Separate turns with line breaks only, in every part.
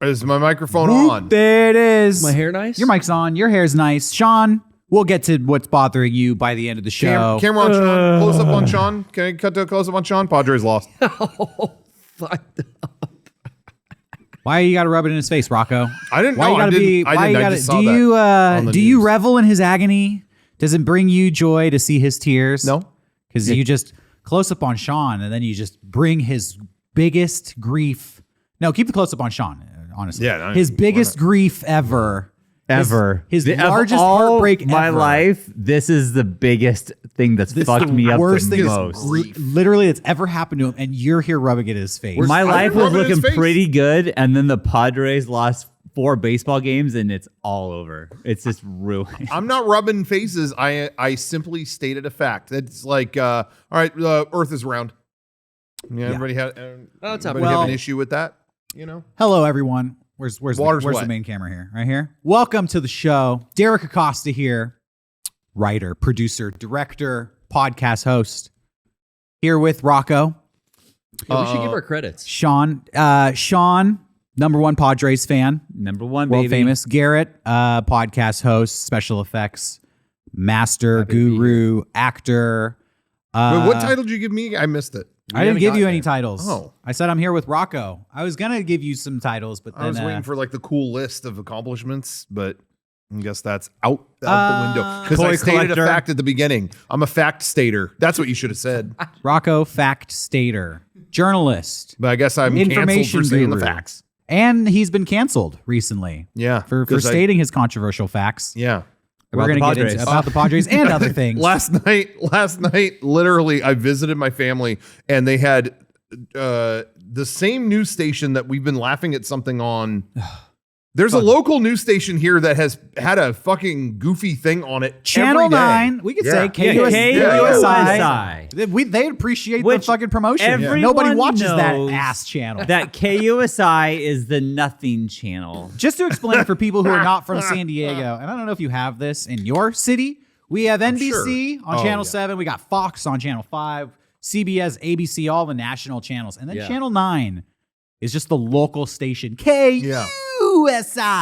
Is my microphone on?
There it is.
My hair nice?
Your mic's on. Your hair's nice. Sean, we'll get to what's bothering you by the end of the show.
Camera on Shawn. Close up on Shawn. Can I cut to a close up on Shawn? Padres lost.
Oh, fucked up.
Why you got to rub it in his face, Rocco?
I didn't
Why
know.
you gotta
I didn't.
be?
I
Why
didn't.
you
I
gotta?
just saw
Do
that
you?
on the
Do you
news.
revel in his agony? Does it bring you joy to see his tears?
No.
Because you just close up on Sean, and then you just bring his biggest grief. No, keep the close up on Sean. Honestly,
Yeah,
his biggest grief ever. His
Of
largest
all
heartbreak
my
ever.
life, this is the biggest thing that's fucked me up
worst
the
thing
most.
literally that's ever happened to him, and you're here rubbing it in his face.
My life
didn't
was
rub it in his
looking
face.
pretty good, and then the Padres lost 4 baseball games, and it's all over. It's just ruined.
I'm not rubbing faces. I simply stated a fact. It's like, all right, Earth is round. Yeah, everybody had. Everybody have an issue with that? You know.
Hello, everyone. Where's
Water's
the
wet.
main camera here? Right here. Welcome to the show. Derek Acosta here, writer, producer, director, podcast host. Here with Rocco,
Yeah, we should give our credits.
Shawn, number one Padres fan,
Number one,
world
baby.
famous. Garrett, podcast host, special effects master, guru, actor.
Wait, what title did you give me? I missed it.
I didn't give you any titles.
Oh.
I said I'm here with Rocco. I was gonna give you some titles, but then
I was waiting for like the cool list of accomplishments, but I guess that's out the window. Because I
Toy
stated
collector.
a fact at the beginning. I'm a fact stater. That's what you should have said.
Rocco, fact stater, journalist,
But I guess I'm canceled
Information
for saying the
guru.
facts.
and he's been canceled recently.
Yeah.
for
'cause I-
stating his controversial facts.
Yeah.
We're
About
gonna
the
get into
Padres.
about the Padres and other things.
Last night, literally, I visited my family and they had the same news station that we've been laughing at something on. There's a local news station here that has had a fucking goofy thing on it.
Channel
every day.
9, we could say
KUSI.
KUSI. They appreciate the
Which
fucking promotion.
everyone
Nobody watches that
knows
ass channel.
That KUSI is the nothing channel.
Just to explain for people who are not from San Diego, and I don't know if you have this in your city, we have NBC on Channel 7. We got Fox on Channel 5, CBS, ABC, all the national channels. And then Channel 9 is just the local station, KUSI.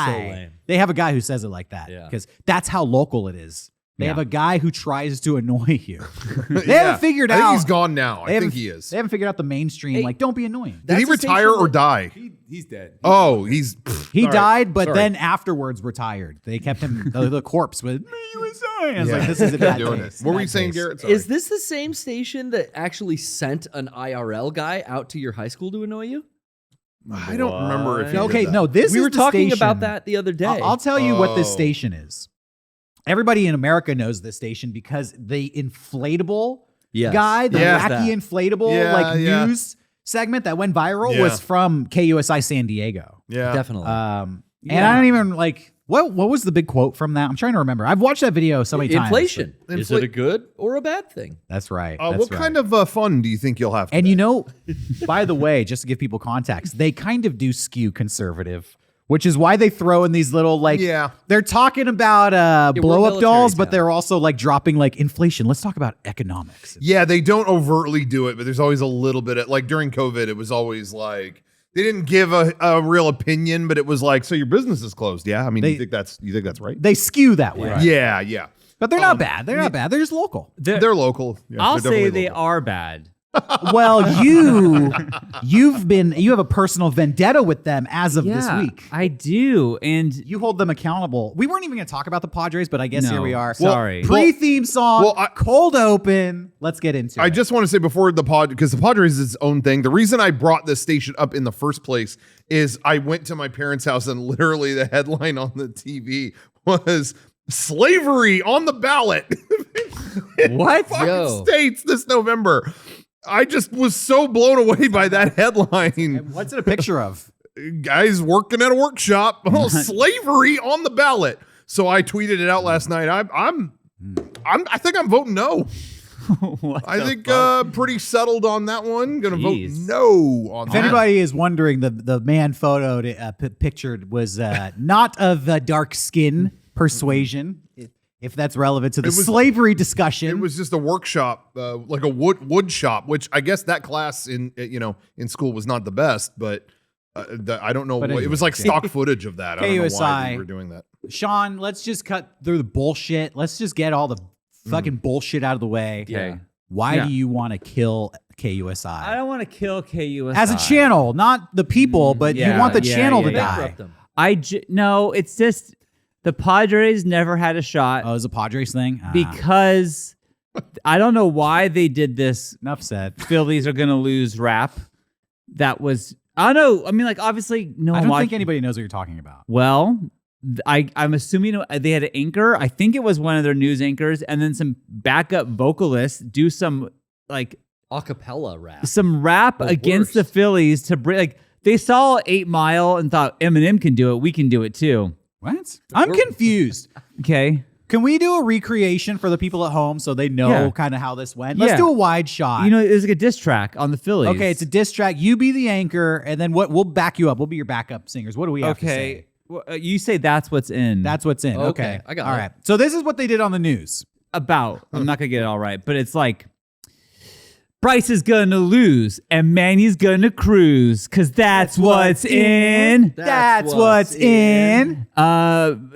lame.
They have a guy who says it like that because that's how local it is. They have a guy who tries to annoy you. They haven't figured
I think
out.
he's gone now.
They
I think
haven't-
he is.
They haven't figured out the mainstream. Like, don't be annoying.
Did he
That's a
retire
station
or
that-
die?
He's dead.
Oh, he's.
He
Sorry.
died, but
Sorry.
then afterwards retired. They kept him, the corpse with USA. I was
Yeah.
like, this is a
They're
bad
doing
taste.
it. What were
Bad
you saying,
taste.
Garrett? Sorry.
Is this the same station that actually sent an IRL guy out to your high school to annoy you?
I don't remember if he
Okay,
did that.
no, this
We
is
were
the
talking
station.
about that the other day.
I'll tell you what this
Oh.
station is. Everybody in America knows this station because the inflatable
Yes.
guy, the
Yeah.
wacky inflatable news segment that went viral was from KUSI San Diego.
Yeah,
Definitely.
And I don't even like what was the big quote from that? I'm trying to remember. I've watched that video so many times.
Inflation.
but-
Is it a good or a bad thing?
That's right.
What kind of fun do you think you'll have?
And
today?
you know, by the way, just to give people context, they kind of do skew conservative, which is why they throw in these little they're talking about blow up
military
dolls, but
town.
they're also like dropping like inflation. Let's talk about economics.
Yeah, they don't overtly do it, but there's always a little bit of like during COVID, it was always like they didn't give a real opinion, but it was like, so your business is closed. Yeah. I mean, you think that's right?
They skew that way.
Yeah.
But they're not bad. They're not bad. They're just local.
They're local. Yeah,
I'll
they're
say
definitely
they
local.
are bad.
Well, you have a personal vendetta with them as of this week.
I do. And
You hold them accountable. We weren't even going to talk about the Padres, but I guess
No,
here we are.
sorry.
Pre-theme song,
well,
cold open. Let's get into it.
I just want to say before because the Padres is its own thing. The reason I brought this station up in the first place is I went to my parents' house and literally the headline on the TV was slavery on the ballot.
what?
Fucking states this November. I just was so blown away by that headline.
What's it a picture of?
Guys working at a workshop. Oh, slavery on the ballot. So I tweeted it out last night. I think I'm voting no. I think pretty settled on that one. Gonna
Jeez.
vote no on
If
that.
anybody is wondering, the man photo pictured was not of dark skin persuasion, if that's relevant to the slavery discussion.
It was just a workshop, like a wood shop, which I guess that class in school was not the best, but I don't know.
But
It was like stock footage of that. I don't know why we were doing that.
Shawn, let's just cut through the bullshit. Let's just get all the fucking bullshit out of the way.
Okay.
Why do you want to kill KUSI?
I don't want to kill KUSI.
As a channel, not the people, but you want the channel to die.
No, it's just the Padres never had a shot.
Oh, it was a Padres thing?
Because I don't know why they did this.
Enough said.
Phillies are going to lose rap. That was, I don't know. I mean, like, obviously, no
I
one
don't think anybody knows what you're talking about.
Well, I'm assuming they had an anchor. I think it was one of their news anchors, and then some backup vocalists do some like
acapella rap,
some rap against the Phillies to bring. Like they saw 8 Mile and thought Eminem can do it. We can do it too.
What? I'm confused.
Okay.
Can we do a recreation for the people at home so they know kind of how this went? Let's do a wide shot.
You know, it's like a diss track on the Phillies.
Okay, it's a diss track. You be the anchor, and then we'll back you up. We'll be your backup singers. What do we have to say?
Well, you say that's what's in.
That's what's in. Okay.
I got it.
All right. So this is what they did on the news.
I'm not going to get it all right, but it's like, Bryce is going to lose, and Manny's going to cruise, because that's what's in.
That's what's in.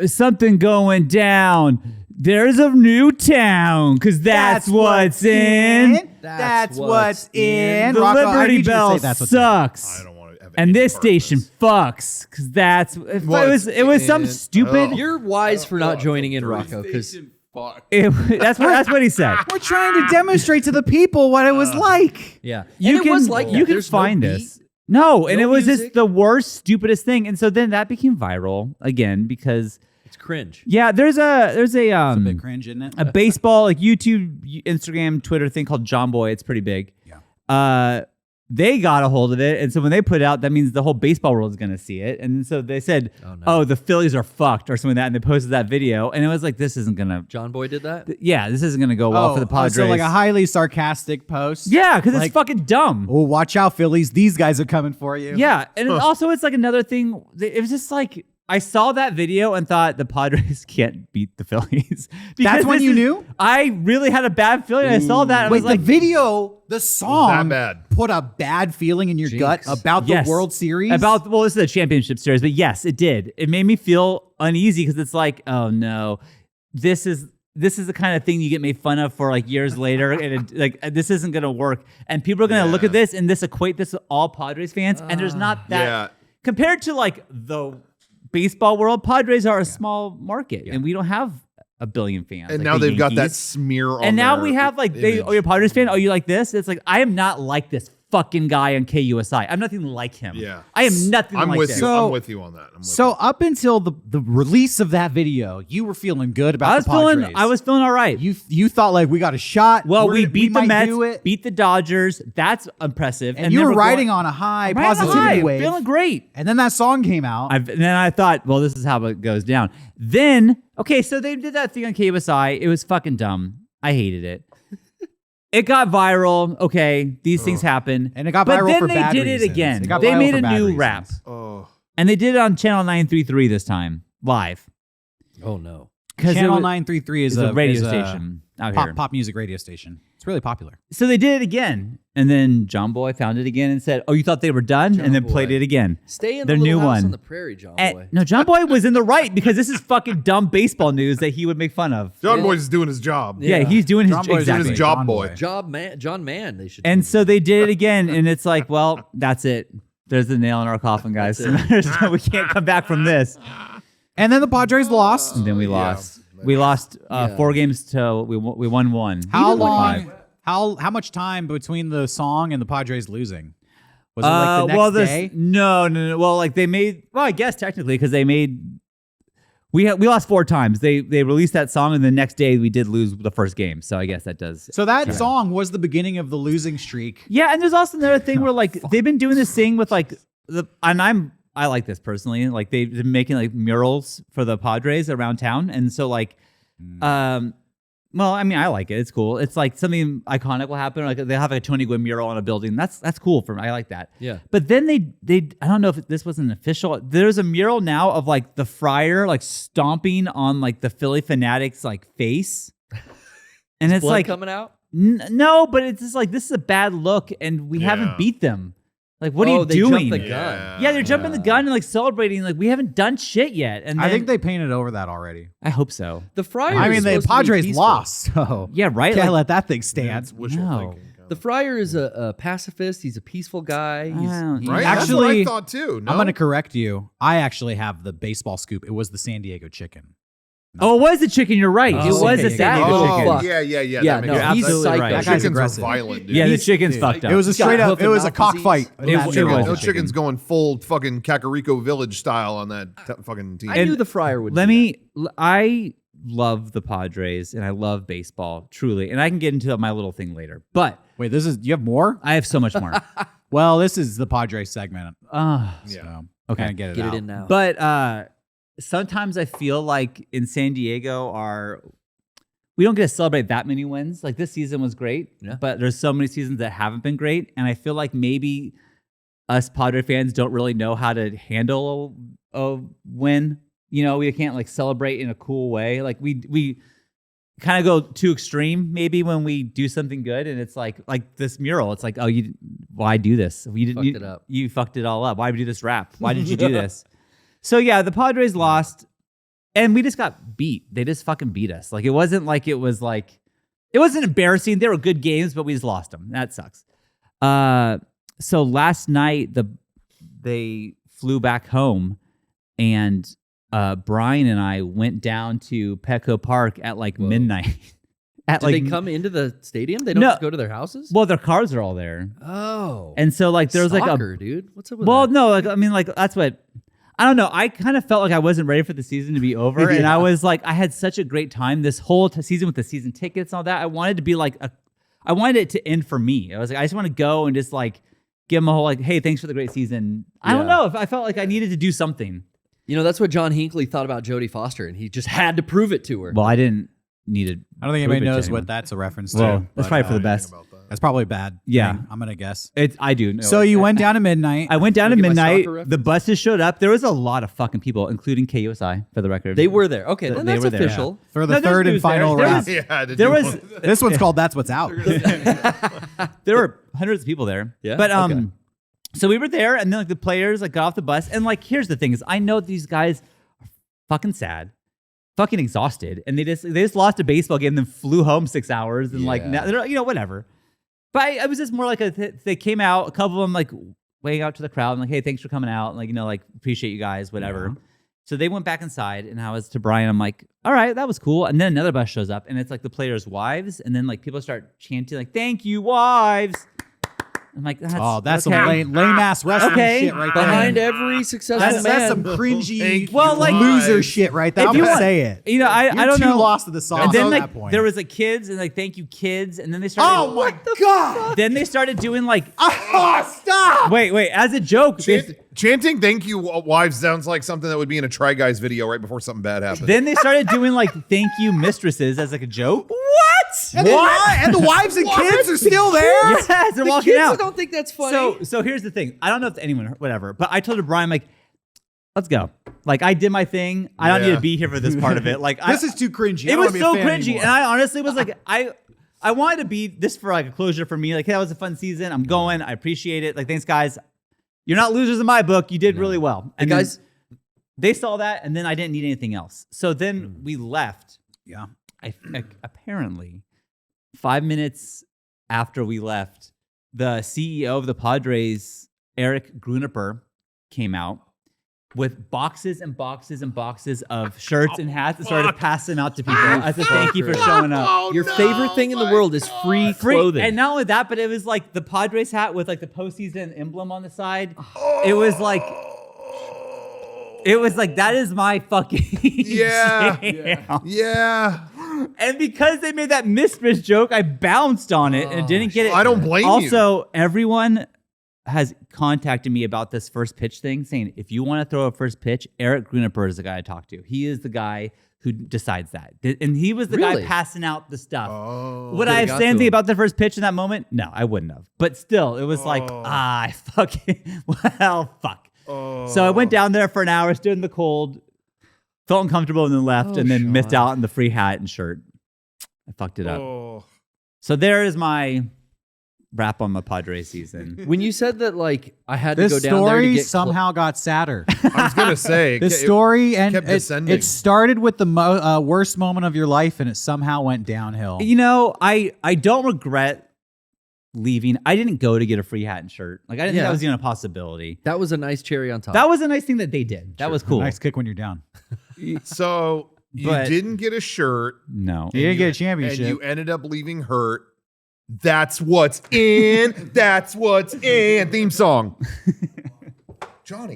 Something going down. There's a new town, because that's what's in.
That's what's in.
The
Rocco, I need
Liberty
you to say
Bell
that's what's
sucks.
I don't want to have
And
any
this
part of
station fucks, because that's it was some stupid.
You're wise for not joining in, Rocco, because
That's what he said.
We're trying to demonstrate to the people what it was like.
yeah,
You
and
can
it was like
you can
there's
find
no
this.
beat.
No, and
No
it was
music.
just the worst, stupidest thing. And so then that became viral again because
It's cringe.
there's a
It's a bit cringe, isn't it?
a baseball like YouTube, Instagram, Twitter thing called John Boy. It's pretty big.
Yeah.
They got a hold of it, and so when they put it out, that means the whole baseball world is going to see it. And so they said, "Oh, the Phillies are fucked" or something like that, and they posted that video, and it was like, "This isn't gonna."
John Boy did that.
Yeah, this isn't gonna go well for the Padres.
So like a highly sarcastic post.
yeah, because
like-
it's fucking dumb.
Oh, watch out, Phillies. These guys are coming for you.
Yeah, and also it's like another thing. It was just like I saw that video and thought the Padres can't beat the Phillies.
That's when you knew?
I really had a bad feeling. I saw that. I
Wait,
was like,
the video, the song,
that bad.
put a bad feeling in your gut about the
yes.
World Series?
Well, this is a championship series, but yes, it did. It made me feel uneasy because it's like, oh no, this is the kind of thing you get made fun of for like years later, and this isn't gonna work. And people are gonna look at this and equate this to all Padres fans, and there's not that compared to like the baseball world. Padres are a small market, and we don't have a billion fans.
And
like
now
the
they've got that
Yankees.
smear on
And now
their
we have like
image.
you're a Padres fan. Oh, you like this? It's like I am not like this fucking guy on KUSI. I'm nothing like him.
Yeah.
I am nothing
I'm
like
with
this.
you.
So-
I'm with you on that.
So up until the release of that video, you were feeling good about the Padres.
I was feeling all right.
You thought like we got a shot.
Well, we beat the
might
Mets,
do it.
beat the Dodgers. That's impressive.
And you
then
were
we're
riding
going-
on a high
I'm riding on a
positivity
high,
wave.
feeling great.
And then that song came out.
And then I thought, well, this is how it goes down. Then, okay, so they did that thing on KUSI. It was fucking dumb. I hated it. It got viral. Okay, these things happen.
And it got
but
viral
then
for
they
bad
did
reasons.
it again.
It got
They
viral
made
for
a
bad
new
reasons.
rap.
Oh.
And they did it on Channel 933 this time, live.
Oh no.
Channel 933 is
a radio
is
station out here.
pop music radio station. It's really popular.
So they did it again. And then John Boy found it again and said, oh, you thought they were done? And then played it again.
Stay in
Their
the
new
little house
one.
on the prairie, John
And-
Boy.
no, John Boy was in the right because this is fucking dumb baseball news that he would make fun of.
John Boy's is doing his job.
Yeah, he's doing his
John Boy's
exactly.
doing his job,
John
boy.
John Man. They should.
And so they did it again, and it's like, well, that's it. There's the nail in our coffin, guys. We can't come back from this.
And then the Padres lost.
And then we lost. We lost 4 games to we won 1.
How
Even
long?
5.
How much time between the song and the Padres losing? Was it like the next
well,
day?
No. Well, like they made. Well, I guess technically because they made. We lost 4 times. They released that song, and the next day we did lose the first game. So I guess that does.
So that song was the beginning of the losing streak.
Yeah, and there's also another thing where like they've been doing this thing with like I like this personally. Like they've been making like murals for the Padres around town, and so like, well, I mean, I like it. It's cool. It's like something iconic will happen. Like they have like a Tony Gwynn mural on a building. That's cool for me. I like that.
Yeah.
But then they I don't know if this was an official. There's a mural now of like the Friar like stomping on like the Philly Fanatics like face, and it's
blood
like
coming out.
no, but it's just like this is a bad look, and we haven't beat them. Like, what are you
they
doing?
jumped the gun.
Yeah, they're jumping the gun and like celebrating. Like, we haven't done shit yet. And
I
then-
think they painted over that already.
I hope so.
The Friar.
I mean, the Padres lost, so
Yeah, right.
can't
Like,
let that thing stand.
It's wishful
No.
thinking.
The Friar is a pacifist. He's a peaceful guy. He's
Right?
Actually,
That's what I thought too. No?
I'm going to correct you. I actually have the baseball scoop. It was the San Diego chicken.
oh, it was a chicken. You're right.
Oh,
it was
okay,
a San
yeah.
Diego
Oh,
chicken.
fuck.
yeah.
Yeah,
That makes
no,
sense.
he's
absolutely
psycho.
right.
That guy's
Chickens are
aggressive.
violent, dude.
Yeah, the chicken's
Dude,
fucked up.
It was a
He's got
straight up.
hoof
It
and
was a
mouth
cockfight.
disease.
in
It
that
was-
chicken.
No chicken's going full fucking Kakariko Village style on that fucking team.
I knew the Friar would.
Let
do
me. I love the Padres and I love baseball truly, and I can get into my little thing later. But
Wait, you have more?
I have so much more.
Well, this is the Padres segment.
Ah.
So,
Okay.
kind of get it
that. Get
out.
it in now.
But sometimes I feel like in San Diego, we don't get to celebrate that many wins. Like this season was great, but there's so many seasons that haven't been great, and I feel like maybe us Padre fans don't really know how to handle a win. You know, we can't like celebrate in a cool way. Like we kind of go too extreme maybe when we do something good, and it's like this mural. It's like, oh, why do this? You
Fucked it up.
You fucked it all up. Why do this rap? Why did you do this? So yeah, the Padres lost, and we just got beat. They just fucking beat us. Like it wasn't embarrassing. They were good games, but we just lost them. That sucks. So last night they flew back home, and Brian and I went down to Petco Park at like midnight.
Did they come into the stadium? They don't
No.
just go to their houses?
Well, their cars are all there,
Oh.
and so like there was
Soccer,
like
dude. What's up with
well,
that?
no, like I mean, like that's what I don't know. I kind of felt like I wasn't ready for the season to be over, and I was like, I had such a great time this whole season with the season tickets and all that. I wanted to be like I wanted it to end for me. I was like, I just want to go and just like give them a whole like, hey, thanks for the great season. I don't know if I felt like I needed to do something.
You know, that's what John Hinckley thought about Jodie Foster, and he just had to prove it to her.
Well, I didn't need it.
I don't think anybody knows what that's a reference to.
Well, that's
but,
probably for the best.
That's probably bad.
Yeah.
thing, I'm gonna guess.
I do know.
So you went down to midnight.
I went down to
Look at my
midnight.
soccer reference.
The buses showed up. There was a lot of fucking people, including KUSI, for the record.
They were there. Okay, then
They
that's
were there.
official.
for the
No, there's
third and
news there.
final
There
round.
was-
Yeah,
There was
This one's called "That's What's Out."
there were hundreds of people there.
Yeah?
But
Okay.
so we were there, and then like the players like got off the bus, and like here's the thing: is I know these guys are fucking sad, fucking exhausted, and they just lost a baseball game, then flew home 6 hours, and like now they're whatever. But I was just more like they came out, a couple of them like weighing out to the crowd, and like, hey, thanks for coming out, and like like appreciate you guys, whatever. So they went back inside, and I was to Brian, I'm like, all right, that was cool. And then another bus shows up, and it's like the players' wives, and then like people start chanting like, thank you, wives. I'm like, that's
That's
okay.
some lame ass wrestling
Okay.
shit right there.
Behind every successful
That's
man.
some cringy,
Well, like-
loser shit right there.
If
I'm
you
gonna
want-
say it.
I
You're
don't
too
know.
lost to the sauce
And then
at
like
that point.
there was like kids and like thank you kids, and then they started.
Oh my god!
Then they started doing like
Oh, stop!
wait as a joke.
Chanting "Thank you, wives" sounds like something that would be in a Try Guys video right before something bad happens.
Then they started doing like thank you mistresses as like a joke.
And and the wives and kids are still there.
Yes, they're
The
walking
kids
out.
don't think that's funny.
So here's the thing. I don't know if anyone, whatever, but I told Brian, like, let's go. Like, I did my thing. I don't need to be here for this part of it. Like,
This is too cringy. I
It
don't
was
wanna be a
so
fan
cringy,
anymore.
and I honestly was like, I wanted to be this for like a closure for me. Like, hey, that was a fun season. I'm going. I appreciate it. Like, thanks, guys. You're not losers in my book. You did really well. And then
guys,
they saw that, and then I didn't need anything else. So then we left.
Yeah.
I apparently 5 minutes after we left, the CEO of the Padres, Eric Gruniper, came out with boxes and boxes and boxes of shirts and hats and started passing them out to people as a thank you for showing up.
your favorite thing in the world is free clothing.
And not only that, but it was like the Padres hat with like the postseason emblem on the side. It was like that is my fucking
Yeah.
jam.
Yeah.
And because they made that mistress joke, I bounced on it and didn't get it.
I don't blame you.
Also, everyone has contacted me about this first pitch thing, saying if you want to throw a first pitch, Eric Gruniper is the guy I talk to. He is the guy who decides that, and he was the
Really?
guy passing out the stuff.
Oh.
Would I have
got
said
to
anything
him.
about the first pitch in that moment? No, I wouldn't have. But still, it was like, I fucking fuck. So I went down there for an hour, stood in the cold, felt uncomfortable, and then left, and then missed out on the free hat and shirt. I fucked it up.
Oh.
So there is my wrap on my Padres season.
When you said that, like, I had
This
to go down there to
story
get
somehow got sadder.
I was gonna say
The story and
kept descending.
it started with the worst moment of your life, and it somehow went downhill.
You know, I don't regret leaving. I didn't go to get a free hat and shirt. Like I didn't think that was even a possibility.
That was a nice cherry on top.
That was a nice thing that they did. That was cool.
Nice kick when you're down.
So you
But-
didn't get a shirt.
No.
You didn't get a
And
championship.
you ended up leaving hurt. That's what's in. That's what's in. Theme song. Johnny.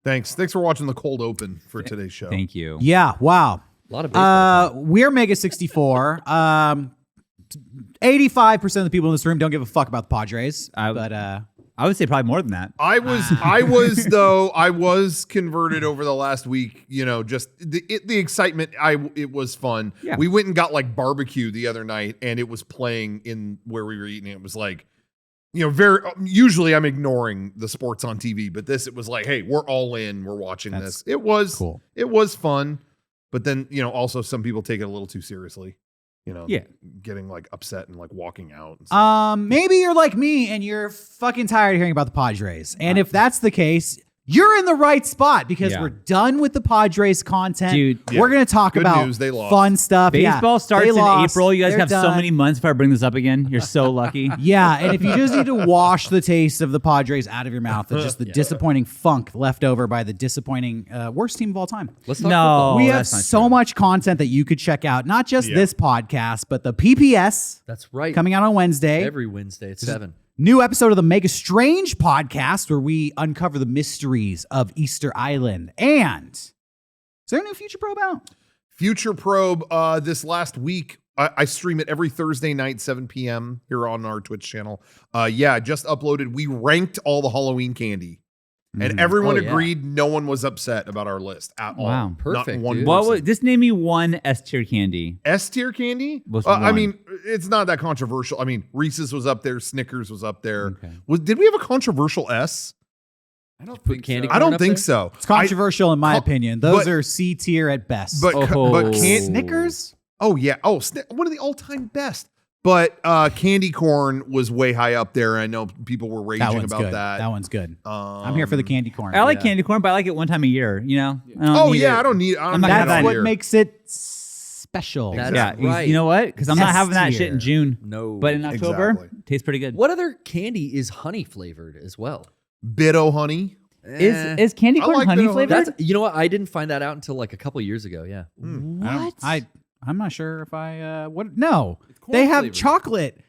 Thanks for watching the cold open for today's show.
Thank you.
Yeah. Wow.
a lot of baseball.
We're Mega64. 85% of the people in this room don't give a fuck about the Padres. But
I would say probably more than that.
I was converted over the last week. You know, just the excitement. It was fun.
Yeah.
We went and got like barbecue the other night, and it was playing in where we were eating. It was like, you know, usually I'm ignoring the sports on TV, but it was like, hey, we're all in. We're watching this. It was
cool.
It was fun, but then, you know, also some people take it a little too seriously. You know, getting like upset and like walking out. And stuff.
Maybe you're like me and you're fucking tired of hearing about the Padres. And if that's the case, you're in the right spot because we're done with the Padres content.
Dude,
we're going to talk
Good
about
news, they lost.
fun stuff.
Baseball starts
they
in
lost.
April. You guys
They're
have so
done.
many months before I bring this up again. You're so lucky.
Yeah, and if you just need to wash the taste of the Padres out of your mouth, and just the disappointing funk left over by the disappointing worst team of all time.
Let's talk
No.
football.
We have
that's not
so
true.
much content that you could check out. Not just this podcast, but the PPS
That's right.
coming out on Wednesday.
Every Wednesday at 7.
New episode of the Mega Strange podcast where we uncover the mysteries of Easter Island. And is there a new Future Probe out?
Future Probe this last week. I stream it every Thursday night, 7 p.m. here on our Twitch channel. Just uploaded. We ranked all the Halloween candy. And everyone
Oh, yeah.
agreed. No one was upset about our list at all.
Wow.
Perfect,
Not one
dude.
What
person.
was, just name me one S tier candy.
S tier candy?
What's
I
one?
mean, it's not that controversial. I mean, Reese's was up there. Snickers was up there.
Okay.
Did we have a controversial S?
I don't put candy.
I
corn
don't
up
think
there?
so.
It's controversial in my opinion. Those
but-
are C tier at best.
But
Oh.
Snickers? Oh yeah. Oh, one of the all-time best. But candy corn was way high up there. I know people were
that
raging
one's
about
good.
that.
That one's good. I'm here for the candy corn.
I like candy corn, but I like it one time a year. You know. I don't
Oh
need
yeah,
it.
I don't need.
I'm not
need
gonna
it
That's
all
have
what
year.
makes it special.
That's
Yeah,
right.
you know what? Because I'm not having that shit in
S-tier.
June.
No.
But in October,
Exactly.
tastes pretty good.
What other candy is honey flavored as well?
Bitto honey.
Is candy
I
corn
like
honey
the-
flavored?
That's you know what? I didn't find that out until like a couple years ago. Yeah.
What?
I'm not sure if I no. They have
flavored.
chocolate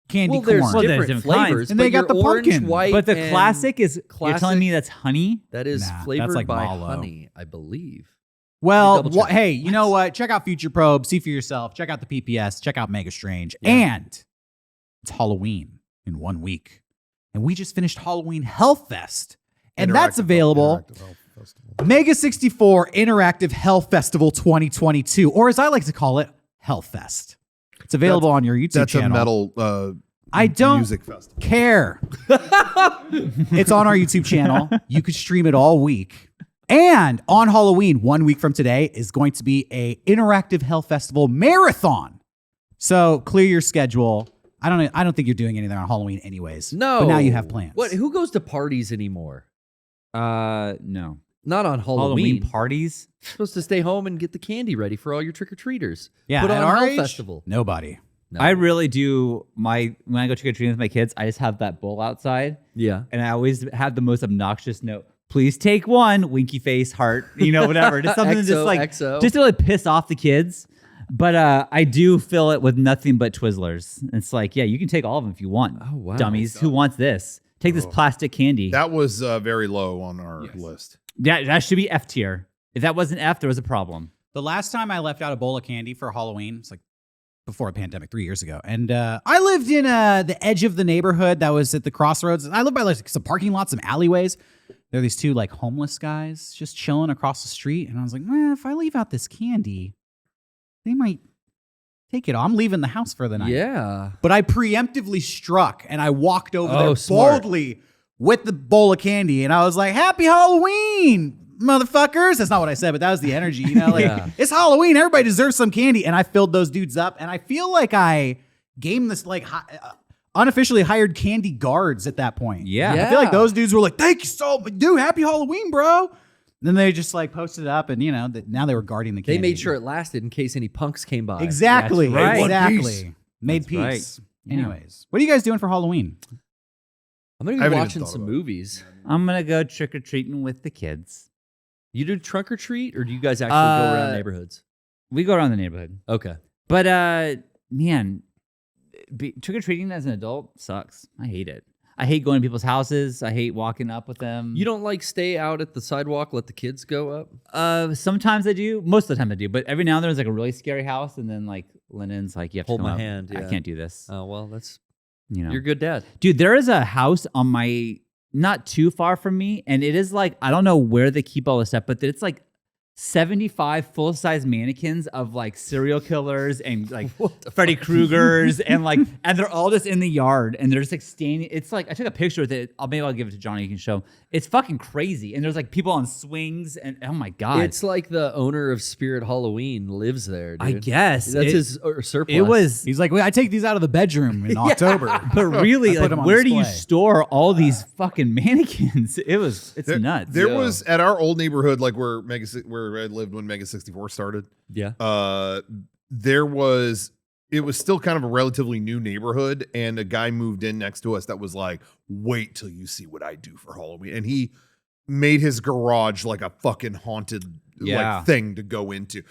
candy
Well, there's
corn.
Well, there's
different
different kinds.
flavors,
And they
but
got the
your orange,
pumpkin.
white,
But the
and
classic is you're
classic-
telling me that's honey?
that is
Nah, that's
flavored
like
by
mallow.
honey, I believe.
Well,
Double check.
hey, you know what? Check out Future Probe. See for yourself. Check out the PPS. Check out Mega Strange. And it's Halloween in 1 week. And we just finished Halloween Health Fest. And that's available.
Interactive Health Festival.
Mega64 Interactive Health Festival 2022, or as I like to call it, Health Fest. It's available on your YouTube
That's
channel.
a metal.
I don't
music festival.
care. It's on our YouTube channel. You could stream it all week. And on Halloween, 1 week from today, is going to be a interactive Health Festival marathon. So clear your schedule. I don't think you're doing anything on Halloween anyways.
No.
But now you have plans.
What? Who goes to parties anymore?
No.
Not on Halloween.
Halloween parties?
You're supposed to stay home and get the candy ready for all your trick or treaters.
Yeah,
Put
at
on
our
Health
age,
Festival.
Nobody.
No.
I really do when I go trick or treating with my kids, I just have that bowl outside
Yeah.
and I always have the most obnoxious note. Please take one, winky face, heart, whatever. Just something to just like
XO.
just to really piss off the kids. But I do fill it with nothing but Twizzlers. It's like, yeah, you can take all of them if you want.
Oh, wow.
Dummies. Who wants this? Take this plastic candy.
That was very low on our list.
Yeah, that should be F tier. If that wasn't F, there was a problem.
The last time I left out a bowl of candy for Halloween, it's like before a pandemic 3 years ago. And I lived in the edge of the neighborhood that was at the crossroads. I lived by like some parking lots, some alleyways. There are these two like homeless guys just chilling across the street. And I was like, if I leave out this candy, they might take it. I'm leaving the house for the night.
Yeah.
But I preemptively struck and I walked over there
smart.
boldly with the bowl of candy. And I was like, Happy Halloween, motherfuckers. That's not what I said, but that was the energy. You know, like it's Halloween. Everybody deserves some candy. And I filled those dudes up. And I feel like I game this like unofficially hired candy guards at that point.
Yeah.
I feel like those dudes were like, thank you so much, dude. Happy Halloween, bro. Then they just like posted it up and, you know, now they were guarding the candy.
They made sure it lasted in case any punks came by.
Exactly.
That's right.
Exactly. Made
That's
peace.
right.
Anyways, what are you guys doing for Halloween?
I'm going to be watching some movies.
I'm going to go trick-or-treating with the kids.
You do trunk or treat, or do you guys actually go around neighborhoods?
We go around the neighborhood.
Okay.
But, man, trick-or-treating as an adult sucks. I hate it. I hate going to people's houses. I hate walking up with them.
You don't like stay out at the sidewalk, let the kids go up?
Sometimes I do. Most of the time I do. But every now and then there's like a really scary house, and then like Lennon's like, you have
Hold
to come
my
up.
hand,
I
yeah.
can't do this.
Oh, well, that's
You know,
you're a good dad.
dude. There is a house on my not too far from me, and it is like I don't know where they keep all this stuff, but it's like 75 full-size mannequins of like serial killers and like Freddy Kruegers and they're all just in the yard and they're just like standing. It's like I took a picture with it. Maybe I'll give it to Johnny. You can show him. It's fucking crazy. And there's like people on swings and oh my god.
It's like the owner of Spirit Halloween lives there, dude.
I guess
That's his surplus.
It was,
He's like, well, I take these out of the bedroom in October.
but really,
I put
like,
them on
where do you
display.
store all these fucking mannequins? It's nuts.
There was at our old neighborhood, like where I lived when Mega64 started.
Yeah.
It was still kind of a relatively new neighborhood, and a guy moved in next to us that was like, wait till you see what I do for Halloween. And he made his garage like a fucking haunted like thing to go into.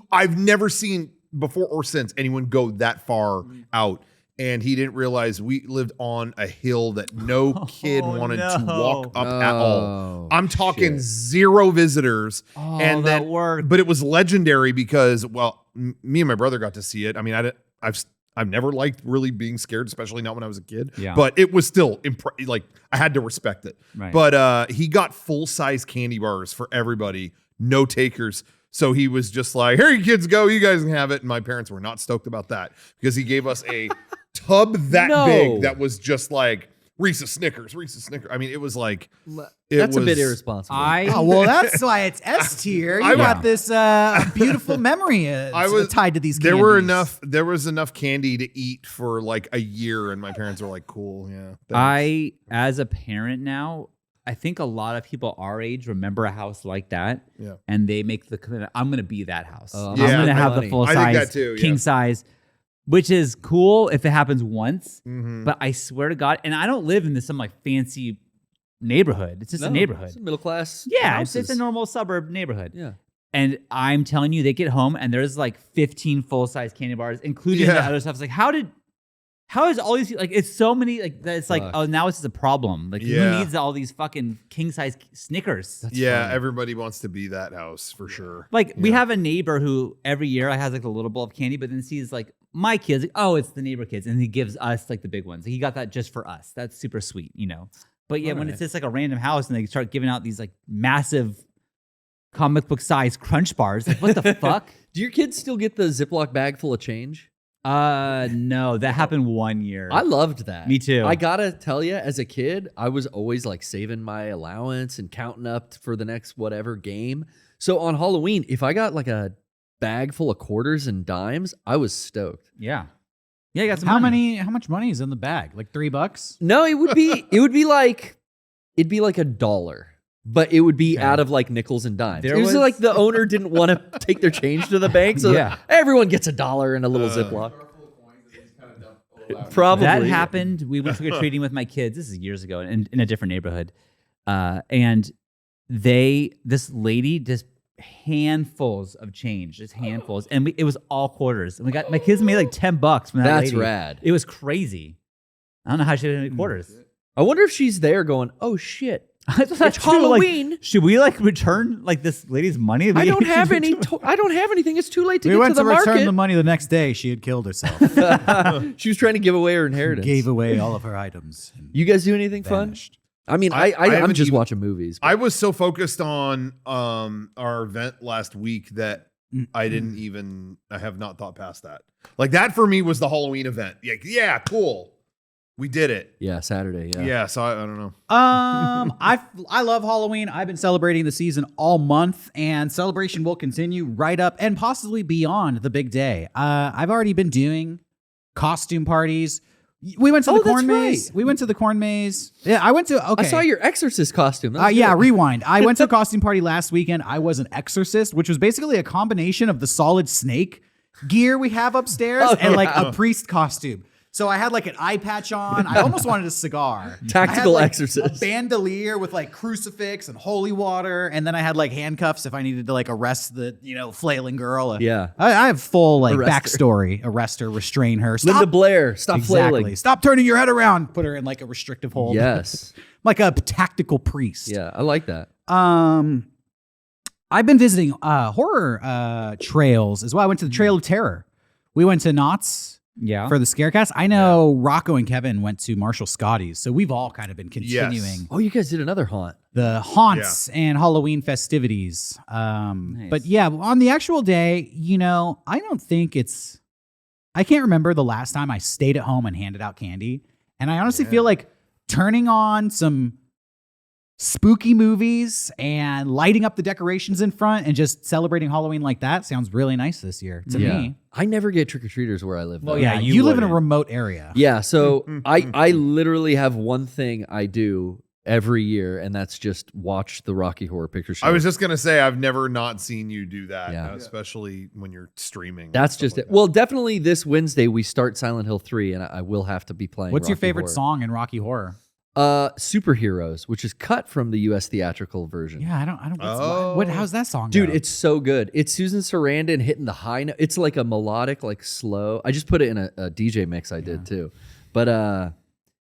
I've never seen before or since anyone go that far out. And he didn't realize we lived on a hill that no kid wanted to walk up at all. I'm talking zero visitors.
Oh,
and
that
then,
worked.
but it was legendary because, well, me and my brother got to see it. I mean, I've never liked really being scared, especially not when I was a kid.
Yeah.
But it was still like I had to respect it.
Right.
But he got full-size candy bars for everybody, no takers. So he was just like, here you kids go, you guys can have it. And my parents were not stoked about that because he gave us a tub that big that was just like Reese's Snickers. I mean, it was like
That's a bit irresponsible.
Well, that's why it's S tier. You got this beautiful memory tied to these candies.
There was enough candy to eat for like a year, and my parents were like, cool, yeah. Thanks.
As a parent now, I think a lot of people our age remember a house like that, and they make the commitment. I'm going to be that house. I'm going to have the full size, king size, which is cool if it happens once. But I swear to God, and I don't live in some like fancy neighborhood. It's just a neighborhood,
It's middle class.
Yeah, it's a normal suburb neighborhood.
Yeah.
And I'm telling you, they get home and there's like 15 full size candy bars, including the other stuff. It's like, how is all these, like, it's so many, like, it's like, oh, now it's just a problem. Like, who needs all these fucking king size Snickers?
That's
funny.
funny.
Everybody wants to be that house for sure.
Like, we have a neighbor who every year has like a little bowl of candy, but then sees like my kids, like, oh, it's the neighbor kids. And he gives us like the big ones. He got that just for us. That's super sweet, you know? But yeah, when it's just like a random house and they start giving out these like massive comic book size crunch bars, like, what the fuck?
Do your kids still get the Ziploc bag full of change?
No, that happened 1 year.
I loved that.
Me too.
I gotta tell you, as a kid, I was always like saving my allowance and counting up for the next whatever game. So on Halloween, if I got like a bag full of quarters and dimes, I was stoked.
Yeah. Yeah, you got some
How
money.
much money is in the bag? Like $3?
No, it'd be like $1. But it would be out of like nickels and dimes.
There
It was
was-
like the owner didn't want to take their change to the bank, so everyone gets $1 in a little Ziploc. Probably.
That happened. We went trick-or-treating with my kids. This is years ago in a different neighborhood. And this lady just handfuls of change, just handfuls. And it was all quarters. And my kids made like $10 from that
That's
lady.
rad.
It was crazy. I don't know how she did any quarters.
I wonder if she's there going, oh shit.
It's
Halloween.
Like, should we like return like this lady's money?
I don't have anything. It's too late to
We
get
went
to
to
the
return
market.
the money the next day. She had killed herself.
She was trying to give away her inheritance.
Gave away all of her items.
You guys do anything
Vanished.
fun? I mean, I'm
haven't
just
even-
watching movies. but-
I was so focused on our event last week that I have not thought past that. Like that for me was the Halloween event. Yeah, cool. We did it.
Yeah, Saturday. Yeah.
Yeah, so I don't know.
I love Halloween. I've been celebrating the season all month, and celebration will continue right up and possibly beyond the big day. I've already been doing costume parties. We went to the corn maze.
Right.
We went to the corn maze. Yeah, I went to. Okay,
I saw your exorcist costume. That was
yeah,
good.
rewind. I went to a costume party last weekend. I was an exorcist, which was basically a combination of the solid snake gear we have upstairs and like a priest costume. So I had like an eye patch on. I almost wanted a cigar.
Tactical
I had,
exorcist.
A bandolier with like crucifix and holy water, and then I had like handcuffs if I needed to like arrest the flailing girl.
Yeah.
I have full like
Arrest her.
backstory. Arrest her, restrain her. Stop.
Linda Blair, stop
Exactly.
flailing.
Stop turning your head around. Put her in like a restrictive hold.
Yes.
Like a tactical priest.
Yeah, I like that.
I've been visiting horror trails as well. I went to the Trail of Terror. We went to Knott's.
Yeah.
For the Scarecast. I know Rocco and Kevin went to Marshall Scotty's, so we've all kind of been continuing
Oh, you guys did another haunt.
the haunts and Halloween festivities. But yeah, on the actual day, I don't think I can't remember the last time I stayed at home and handed out candy. And I honestly feel like turning on some spooky movies and lighting up the decorations in front and just celebrating Halloween like that sounds really nice this year to me.
I never get trick-or-treaters where I live.
Well,
though.
yeah, you live in a remote area.
Yeah, so I literally have one thing I do every year, and that's just watch the Rocky Horror Picture Show.
I was just gonna say I've never not seen you do that,
Yeah.
especially when you're streaming.
That's just it. Well, definitely this Wednesday we start Silent Hill 3, and I will have to be playing.
What's your
Rocky
favorite
Horror.
song in Rocky Horror?
Superheroes, which is cut from the U.S. theatrical version.
Yeah, I don't. How's that song,
Dude,
go?
it's so good. It's Susan Sarandon hitting the high note. It's like a melodic, like slow. I just put it in a DJ mix I did too. But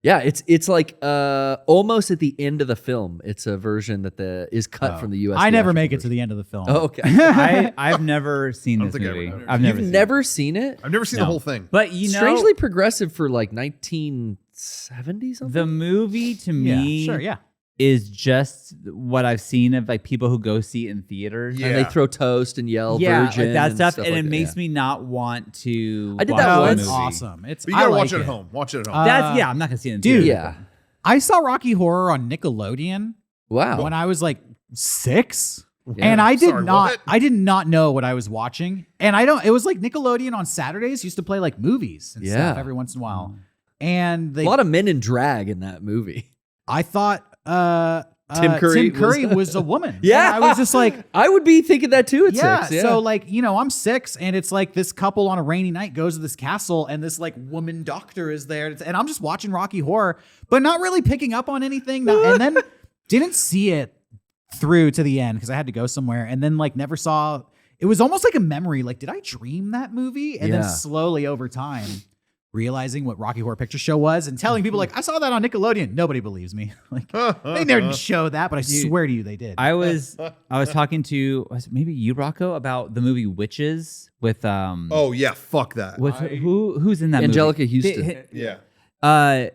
yeah, it's like almost at the end of the film. It's a version that is cut from the U.S.
I never make it
version.
to the end of the film.
Oh, okay.
I've never seen this
think I
movie.
would.
I've never
You've
seen
never seen it?
I've never seen the whole thing.
But
Strangely progressive for like 1970 something.
the movie to
Yeah,
me
sure, yeah.
is just what I've seen of like people who go see it in theaters.
Yeah.
And they throw toast and yell
Yeah,
virgin
like that
and
stuff, and
like
it
that,
makes
yeah.
me not want to.
I did
watch
that
the
once.
It's
movie.
awesome.
But you gotta watch it at home. Watch it at home.
That's I'm not gonna see it in
Dude.
theaters.
Yeah.
I saw Rocky Horror on Nickelodeon
Wow.
when I was like 6.
Yeah.
And I did
Sorry,
not
what?
I did not know what I was watching. And it was like Nickelodeon on Saturdays used to play like movies and stuff
Yeah.
every once in a while. And
A lot of men in drag in that movie.
I thought
Tim Curry
Tim Curry was a woman.
Yeah.
And I was just like,
I would be thinking that too at
yeah.
6. Yeah.
So like, I'm 6 and it's like this couple on a rainy night goes to this castle and this like woman doctor is there. And I'm just watching Rocky Horror, but not really picking up on anything. And then didn't see it through to the end because I had to go somewhere and then like never saw. It was almost like a memory. Like, did I dream that movie? And then
Yeah.
slowly over time, realizing what Rocky Horror Picture Show was and telling people like, I saw that on Nickelodeon. Nobody beliees me. Like they didn't show that, but I swear to you they did.
I was talking to maybe you, Rocco, about the movie Witches with
Oh yeah, fuck that.
with who's in that
Angelica
movie?
Houston.
Yeah.
I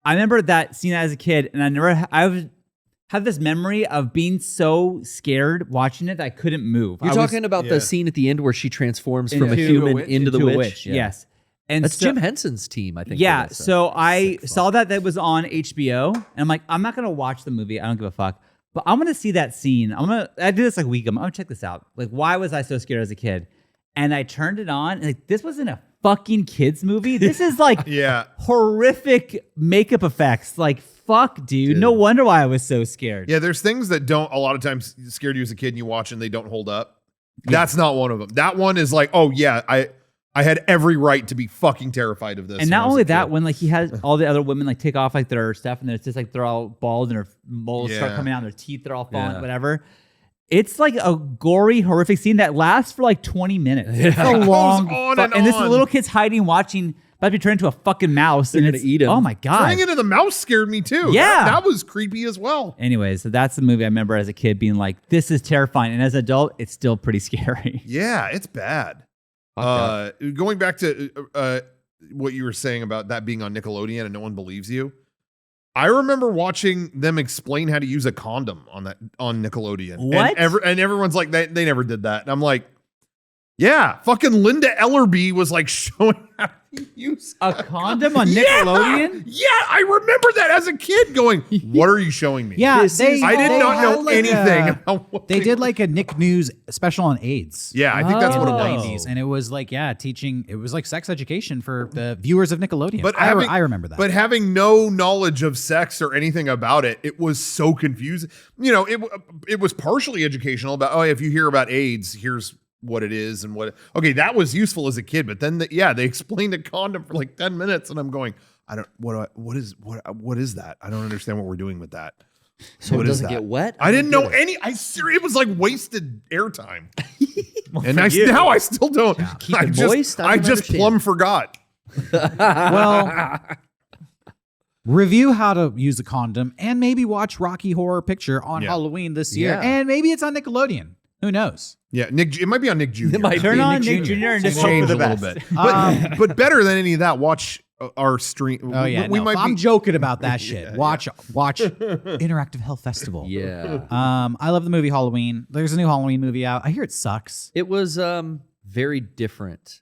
remember that scene as a kid, and I had this memory of being so scared watching it that I couldn't move.
You're
I was
talking about
yeah.
the scene at the end where she transforms from a
into
human
witch-
into the
a
witch. Yeah.
Yes. And
That's
so-
Jim Henson's team, I think.
Yeah,
for this,
so I saw that was on HBO, and I'm like, I'm not gonna watch the movie. I don't give a fuck. But I'm gonna see that scene. I did this like a week. I'm gonna check this out. Like, why was I so scared as a kid? And I turned it on. And like, this wasn't a fucking kids movie. This is like
Yeah.
horrific makeup effects. Like, fuck, dude. No wonder why I was so scared.
Yeah, there's things that don't a lot of times scared you as a kid and you watch and they don't hold up. That's not one of them. That one is like, oh yeah, I had every right to be fucking terrified of this.
And
when I
not
was
only
a
that,
kid.
when like he has all the other women like take off like their stuff and it's just like they're all bald and their moles start
Yeah.
coming out, and their teeth are all falling,
Yeah.
whatever. It's like a gory, horrific scene that lasts for like 20 minutes. It's
It
a
goes
long,
on
and
and
this
on.
little kid's hiding, watching, about to be turned into a fucking mouse.
They're
and
gonna eat him.
Oh my god!
turning into the mouse scared me too.
Yeah.
That was creepy as well.
Anyways, so that's the movie I remember as a kid being like, "This is terrifying," and as an adult, it's still pretty scary.
Yeah, it's bad. Going back to what you were saying about that being on Nickelodeon and no one believes you. I remember watching them explain how to use a condom on Nickelodeon.
What?
And everyone's like, they never did that. And I'm like, Yeah, fucking Linda Ellerby was like showing how to use
A condom on Nickelodeon?
Yeah, I remember that as a kid going, what are you showing me?
Yeah,
This is-
I did not know
like
anything about what
They did like a Nick News special on AIDS.
Yeah, I think that's what it
in the
was.
90s, and it was like teaching. It was like sex education for the viewers of Nickelodeon.
But
I remember that.
But having no knowledge of sex or anything about it, it was so confusing. You know, it was partially educational about, oh, if you hear about AIDS, here's what it is and what. Okay, that was useful as a kid. But then, they explained a condom for like 10 minutes, and I'm going, what is that? I don't understand what we're doing with that.
So
What
it
is
doesn't
that?
get wet?
I didn't know
don't get
any. It was like wasted airtime. And
for you.
now I still don't.
Keep
I
it
just,
moist? I
I
don't
just
understand.
plumb forgot.
well, review how to use a condom, and maybe watch Rocky Horror Picture on
Yeah.
Halloween this year,
Yeah.
and maybe it's on Nickelodeon. Who knows?
Yeah, Nick. It might be on Nick Jr.
It might
Turn
be
on
Nick
Nick
Jr.
Jr. and just hope
Change
for
a
the
little
best.
bit, but better than any of that. Watch our stream.
Oh yeah,
we
no,
might
I'm
be.
joking about that shit. Watch Interactive Hell Festival.
Yeah.
I love the movie Halloween. There's a new Halloween movie out. I hear it sucks.
It was very different.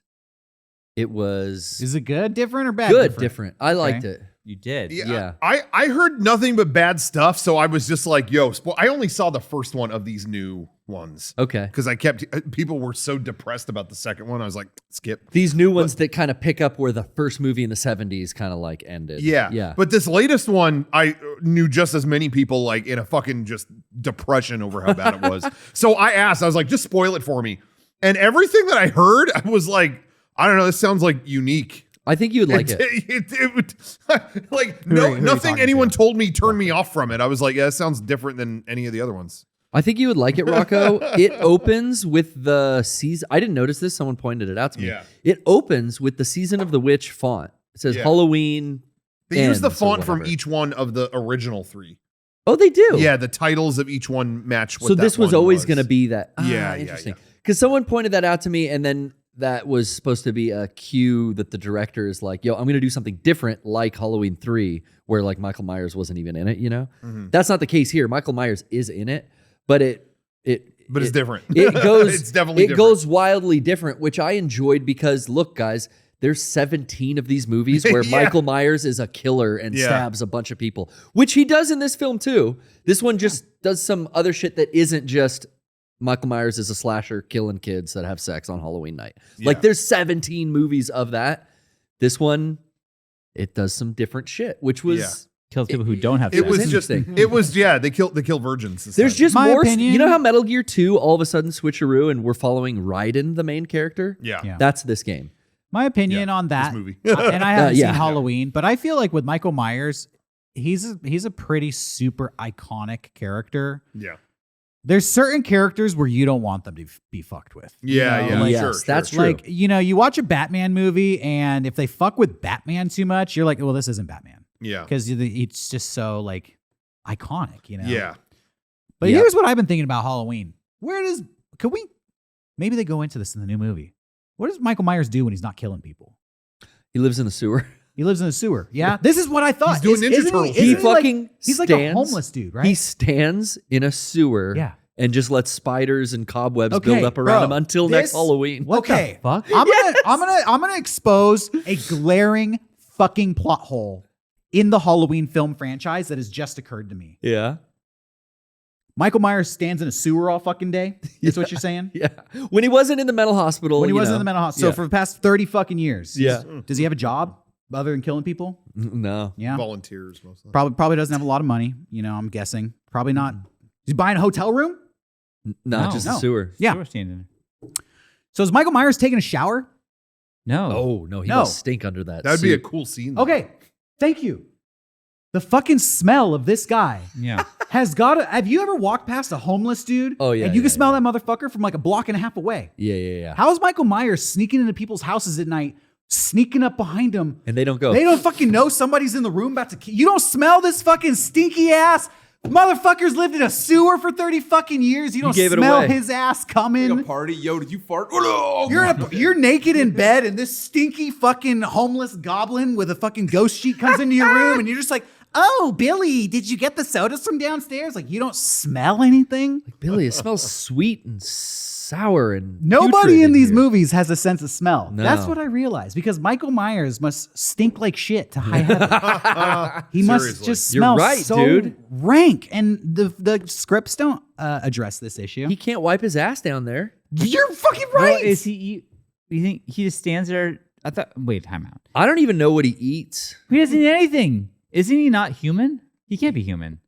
It was
Is it good, different, or bad?
good, different. I liked it.
You did.
Yeah.
I heard nothing but bad stuff, so I was just like, "Yo, I only saw the first one of these new ones
Okay.
because people were so depressed about the second one. I was like, skip."
These new ones that kind of pick up where the first movie in the 70s kind of like ended.
Yeah,
Yeah.
But this latest one, I knew just as many people like in a fucking just depression over how bad it was. So I asked, I was like, just spoil it for me. And everything that I heard, I was like, I don't know, this sounds like unique.
I think you would like it.
It would like
Who are you
nothing
talking
anyone
to?
told me turned me off from it. I was like, yeah, it sounds different than any of the other ones.
I think you would like it, Rocco. It opens with the season. I didn't notice this. Someone pointed it out to me.
Yeah.
It opens with the Season of the Witch font. It says
Yeah.
Halloween.
They use the
ends or
font from
whatever.
each one of the original three.
Oh, they do.
Yeah, the titles of each one match what
So
that
this was
one
always going to be that.
Yeah,
interesting.
yeah.
Because someone pointed that out to me, and then that was supposed to be a cue that the director is like, "Yo, I'm going to do something different, like Halloween 3, where like Michael Myers wasn't even in it." You know,
Mhm.
that's not the case here. Michael Myers is in it, but
But it's different.
It goes.
It's definitely
it
different.
goes wildly different, which I enjoyed because look, guys, there's 17 of these movies where
Yeah.
Michael Myers is a killer and
Yeah.
stabs a bunch of people, which he does in this film too. This one just does some other shit that isn't just Michael Myers is a slasher killing kids that have sex on Halloween night. Like
Yeah.
there's 17 movies of that. This one, it does some different shit, which was.
Yeah.
Kills people who don't have
It
sex.
was just
interesting.
it was they kill virgins.
There's just
My
more.
opinion-
You know how Metal Gear 2 all of a sudden switcheroo and we're following Raiden, the main character?
yeah.
Yeah.
That's this game.
My opinion
Yeah,
on that,
this movie.
and I haven't
yeah.
seen Halloween, but I feel like with Michael Myers, he's a pretty super iconic character.
Yeah.
There's certain characters where you don't want them to be fucked with. you
Yeah,
know?
yeah.
Like,
yes,
sure,
that's
sure.
true.
Like, you know, you watch a Batman movie, and if they fuck with Batman too much, you're like, well, this isn't Batman.
Yeah.
Because it's just so, like, iconic, you know?
Yeah.
But
Yeah.
here's what I've been thinking about Halloween. Maybe they go into this in the new movie. What does Michael Myers do when he's not killing people?
He lives in the sewer.
He lives in a sewer. Yeah. This is what I thought.
He's doing Ninja
Isn't
Turtles.
He
isn't like-
fucking
he's like a
stands-
homeless dude, right?
He stands in a sewer
Yeah.
and just lets spiders and cobwebs
Okay,
build up around
bro,
him until next
this-
Halloween.
What okay.
the fuck?
I'm gonna expose a glaring fucking plot hole in the Halloween film franchise that has just occurred to me.
Yeah.
Michael Myers stands in a sewer all fucking day. That's what you're saying?
Yeah. When he wasn't in the mental hospital.
When he
you
wasn't
know.
in the mental hospital.
Yeah.
So for the past 30 fucking years.
Yeah.
Does he have a job other than killing people?
No.
Yeah.
Volunteers mostly.
Probably doesn't have a lot of money. You know, I'm guessing. Probably not. He's buying a hotel room?
Not
No.
just
No.
a sewer.
Yeah.
Sewer standing.
So is Michael Myers taking a shower?
No.
Oh, no. He
No.
must stink under that.
That would be a
suit.
cool scene. though.
Okay. Thank you. The fucking smell of this guy
Yeah.
has got to. Have you ever walked past a homeless dude?
Oh, yeah,
And you can
yeah,
smell that motherfucker from like a block and a half away.
Yeah.
How is Michael Myers sneaking into people's houses at night, sneaking up behind them?
And they don't go.
They don't fucking know somebody's in the room about to. You don't smell this fucking stinky ass motherfucker's lived in a sewer for 30 fucking years. You don't
gave it
smell
away.
his ass coming.
Like a party. Yo, did you fart? Oh, no.
You're naked in bed, and this stinky fucking homeless goblin with a fucking ghost sheet comes into your room, and you're just like, oh, Billy, did you get the sodas from downstairs? Like, you don't smell anything?
Like, Billy, it smells sweet and sour and
Nobody
putrid
in these
here.
movies has a sense of smell.
No.
That's what I realized, because Michael Myers must stink like shit to high heaven. He must
Seriously.
just
You're
smell
right,
so
dude.
rank. And the scripts don't address this issue.
He can't wipe his ass down there.
You're fucking
Well,
right.
is he? You think he just stands there? I thought. Wait, time out.
I don't even know what he eats.
He doesn't eat anything. Isn't he not human? He can't be human.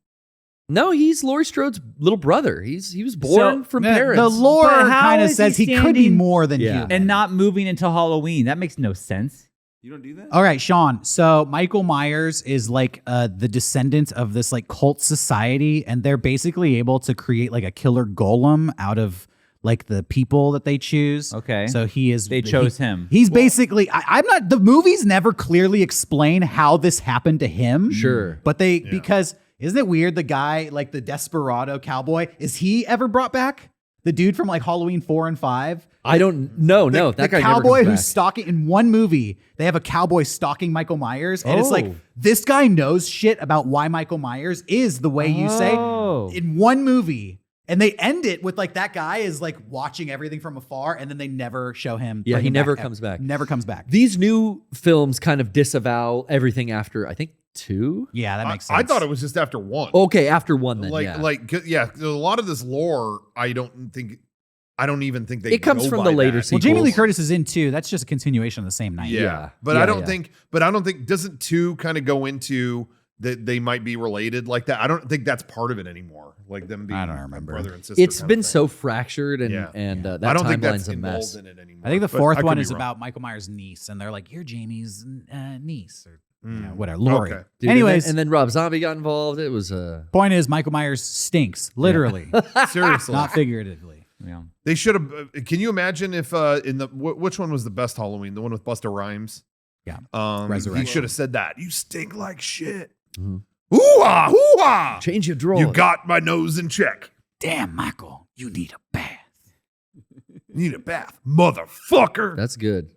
No, he's Laurie Strode's little brother. He was born from parents.
The lore
But how
kind of
is
says
he
he could be
standing-
more than
Yeah.
human.
And not moving until Halloween. That makes no sense.
You don't do that?
All right, Shawn. So Michael Myers is like the descendant of this like cult society, and they're basically able to create like a killer golem out of like the people that they choose.
Okay.
So he is.
They chose him.
He's basically. I'm not. The movies never clearly explain how this happened to him.
Sure.
But they because isn't it weird? The guy like the desperado cowboy, is he ever brought back? The dude from like Halloween 4 and 5.
I don't know. No, that
the
guy
cowboy
never comes
who's
back.
stalking in one movie. They have a cowboy stalking Michael Myers, and it's like
Oh.
this guy knows shit about why Michael Myers is the way you say
Oh.
in one movie. And they end it with like that guy is like watching everything from afar, and then they never show him.
Yeah,
bring
he
him
never
back,
comes back.
Never comes back.
These new films kind of disavow everything after, I think, 2.
Yeah, that makes sense.
I thought it was just after one.
Okay, after 1 then.
Yeah, a lot of this lore, I don't even think they.
It comes
go
from
by
the later
that.
Well,
sequels.
Jamie Lee Curtis is in 2. That's just a continuation of the same night.
Yeah, but
Yeah,
I don't
yeah.
think. But I don't think. Doesn't 2 kind of go into that they might be related like that? I don't think that's part of it anymore. Like them being
I don't remember.
brother and sister.
It's
kind of
been
thing.
so fractured and
Yeah.
that
I don't think
timeline's
that's
a
involved
mess.
in it anymore.
I think the
But
fourth
I could
one
be
is
wrong.
about Michael Myers' niece, and they're like, "You're Jamie's niece," or whatever.
Mm.
Lori.
Okay.
Dude,
Anyways,
and then Rob Zombie got involved. It was
point is Michael Myers stinks, literally,
Seriously,
not figuratively.
Yeah.
they should have. Can you imagine if in the which one was the best Halloween? The one with Busta Rhymes.
Yeah.
He
Resurrection.
should have said that. You stink like shit.
Mhm.
Ooh-ah, ooh-ah.
change your drawer.
You got my nose in check.
Damn, Michael, you need a bath.
Need a bath, motherfucker.
That's good.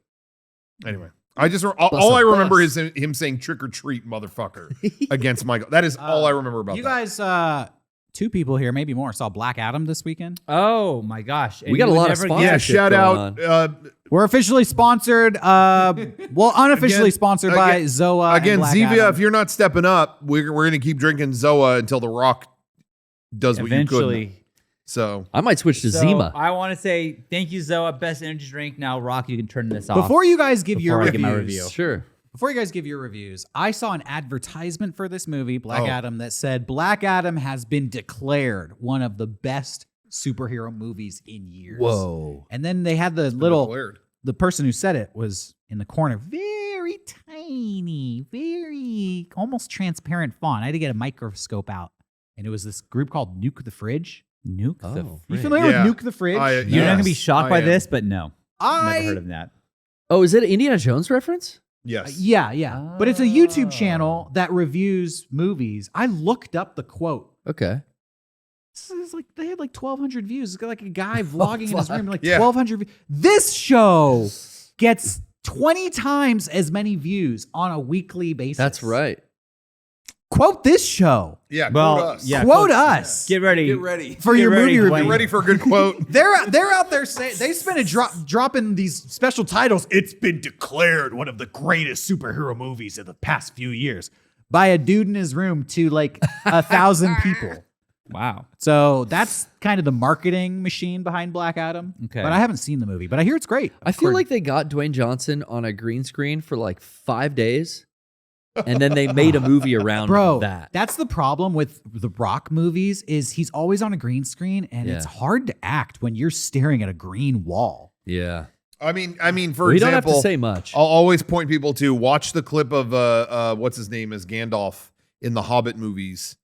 Anyway, I just all
Bust
I
a
remember
bus.
is him saying "trick or treat, motherfucker" against Michael. That is all I remember about
You
that.
guys, 2 people here, maybe more, saw Black Adam this weekend.
Oh my gosh.
We got a lot of sponsors.
Yeah,
Sponsorship
shout
going
out
We're officially sponsored. Well, unofficially
Again-
sponsored by
again-
Zoa.
again,
and Black
Zevia.
Adam.
If you're not stepping up, we're gonna keep drinking Zoa until The Rock does what you
Eventually.
couldn't. So
I might switch to
So,
Zima.
I want to say thank you, Zoa. Best energy drink. Now, Rock, you can turn this off.
Before you guys give your
Before I give
reviews,
my review.
Sure.
before you guys give your reviews, I saw an advertisement for this movie, Black
Oh.
Adam, that said Black Adam has been declared one of the best superhero movies in years.
Whoa.
And then they had the the person who said it was in the corner, very tiny, very almost transparent font. I had to get a microscope out, and it was this group called Nuke the Fridge.
Nuke the
Oh.
You
fridge.
familiar
Yeah.
with Nuke the Fridge?
You're not
Yes,
going to be shocked
I
by
am.
this, but no. Never heard of that.
Oh, is it an Indiana Jones reference?
Yes.
Yeah. But it's a YouTube
Oh.
channel that reviews movies. I looked up the quote.
Okay.
This is like they had like 1,200 views. It's got like a guy vlogging in his room, like
Yeah.
1,200 views. This show gets 20 times as many views on a weekly basis.
That's right.
Quote this show.
Yeah.
Well,
quote us.
yeah.
Quote us
Get ready.
Get ready.
for your movie review.
Get ready for a good quote.
They're out there saying they spend a dropping these special titles. It's been declared one of the greatest superhero movies of the past few years by a dude in his room to like 1,000 people.
Wow.
So that's kind of the marketing machine behind Black Adam.
Okay.
But I haven't seen the movie, but I hear it's great.
I feel like they got Dwayne Johnson on a green screen for like 5 days, and then they made a movie around
Bro,
that.
that's the problem with the Rock movies is he's always on a green screen, and it's
Yeah.
hard to act when you're staring at a green wall.
Yeah.
I mean, for
We
example,
don't have to say much.
I'll always point people to watch the clip of what's his name as Gandalf in the Hobbit movies.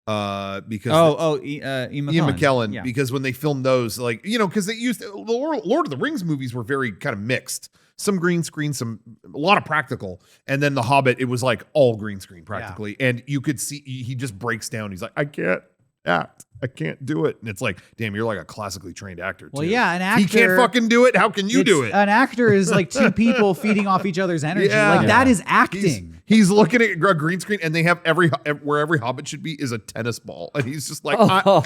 Because
Ian
Ian McKellen,
Yeah.
because when they filmed those, like, because they used the Lord of the Rings movies were very kind of mixed. Some green screen, a lot of practical, and then the Hobbit, it was like all green screen practically, and you could see he just breaks down. He's like, I can't act. I can't do it. And it's like, damn, you're like a classically trained actor.
Well,
too.
yeah, an actor.
He can't fucking do it. How can you do it?
An actor is like two people feeding off each other's energy.
Yeah.
Like that is acting.
He's looking at a green screen, and they have where every hobbit should be is a tennis ball, and he's just like,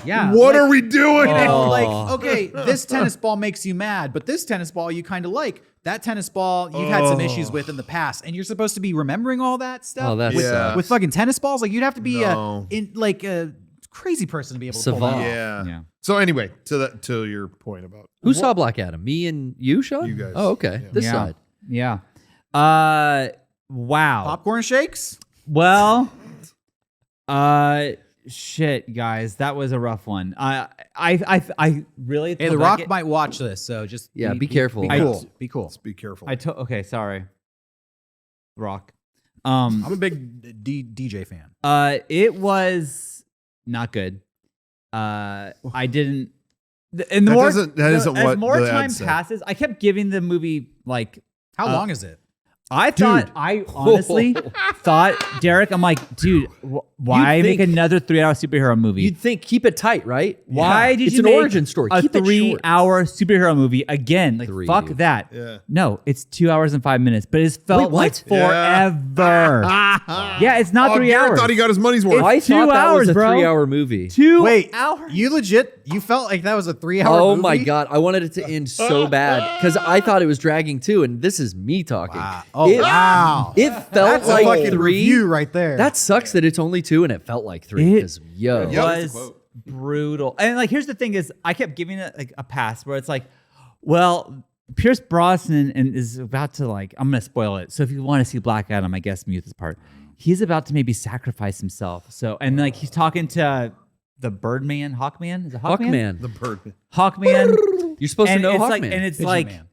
Yeah.
what
like,
are we doing?
You know,
Oh.
like, okay, this tennis ball makes you mad, but this tennis ball you kind of like. That tennis ball you've had some issues with in the past, and you're supposed to be remembering all that stuff
Oh, that
with,
sucks.
with fucking tennis balls. Like you'd have to be
No.
a crazy person to be able to pull that
Savant.
off.
Yeah. So anyway, to your point about
Who saw Black Adam? Me and you, Shawn?
You guys.
Oh, okay.
Yeah.
This
Yeah.
side.
Yeah. Wow.
Popcorn shakes.
Well, shit, guys, that was a rough one. I really.
Hey, The Rock might watch this, so just
Be careful.
Be
I-
cool. Be cool.
Let's be careful.
Okay, sorry. Rock.
I'm a big DJ fan.
It was not good. I didn't. And the
That
more
isn't
as
what
more
the ad
time
said.
passes, I kept giving the movie like.
How long is it?
I thought, I honestly thought, Derek, I'm like, dude, why
You'd
make
think-
another 3-hour superhero movie?
You'd think keep it tight, right?
Why did
it's
you
an
make
origin story?
a
Keep it short.
3-hour superhero movie again? Like,
3,
fuck
dude.
that.
Yeah.
No, it's 2 hours and 5 minutes, but it's felt
Wait,
like
what?
forever. Yeah, it's not 3
Garrett
hours.
thought he got his money's worth.
I
Two
thought that
hours,
was a
bro.
3-hour movie.
2
Wait,
hours.
you felt like that was a 3-hour
Oh
movie?
my god, I wanted it to end so bad because I thought it was dragging too, and this is me talking.
Wow. Oh,
it,
wow.
It felt
That's a
like
fucking
3.
review right there.
That sucks that it's only 2 and it felt like 3.
It
Because
Yeah, that's the
was
quote.
brutal. And like, here's the thing: is I kept giving it like a pass where it's like, well, Pierce Brosnan is about to like. I'm gonna spoil it. So if you want to see Black Adam, I guess mute this part. He's about to maybe sacrifice himself. So and like he's talking to the Birdman, Hawkman. Is it Hawkman?
The bird.
Hawkman.
You're supposed to
And
know
it's
Hawkman.
like, and it's
Pigeon
like.
Man.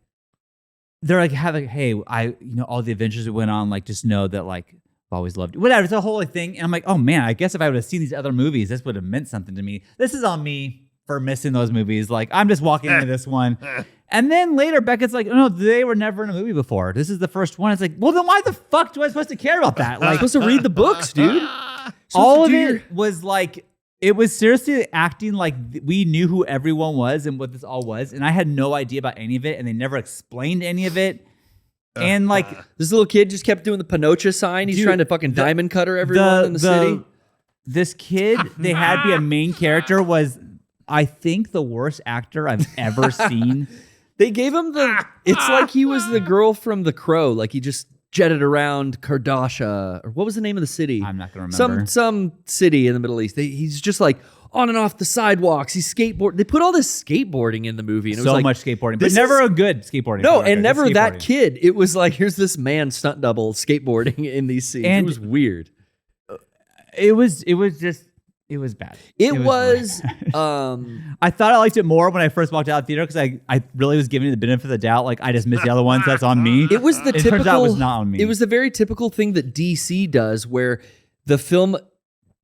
They're like having, hey, all the adventures that went on, like, just know that, like, I've always loved you. Whatever, it's a whole like, thing. And I'm like, oh man, I guess if I would have seen these other movies, this would have meant something to me. This is on me for missing those movies. Like, I'm just walking into this one. And then later, Beckett's like, oh no, they were never in a movie before. This is the first one. It's like, well, then why the fuck do I supposed to care about that?
I'm
Like,
supposed to read the books, dude.
all of
do
it was like, it was seriously acting like we knew who everyone was and what this all was. And I had no idea about any of it. And they never explained any of it. And like,
This little kid just kept doing the Pinocha sign. He's
Dude,
trying to fucking diamond cutter everyone in the city.
This kid they had be a main character was, I think, the worst actor I've ever seen.
They gave him the. It's like he was the girl from The Crow. Like he just jetted around Kardasha, or what was the name of the city?
I'm not gonna remember.
Some city in the Middle East. He's just like on and off the sidewalks. He's skateboard. They put all this skateboarding in the movie, and it
So
was like,
much skateboarding, but
this
never
is-
a good skateboarding.
No,
for the
and
record.
never
Just
that
skateboarding.
kid. It was like here's this man stunt double skateboarding in these scenes. It
And-
was weird.
It was bad.
It
really
was.
bad. I thought I liked it more when I first walked out of the theater because I really was giving it the benefit of the doubt. Like I just missed the other ones. That's on me.
It was the
It
typical.
turns out it was not on me.
It was the very typical thing that DC does, where the film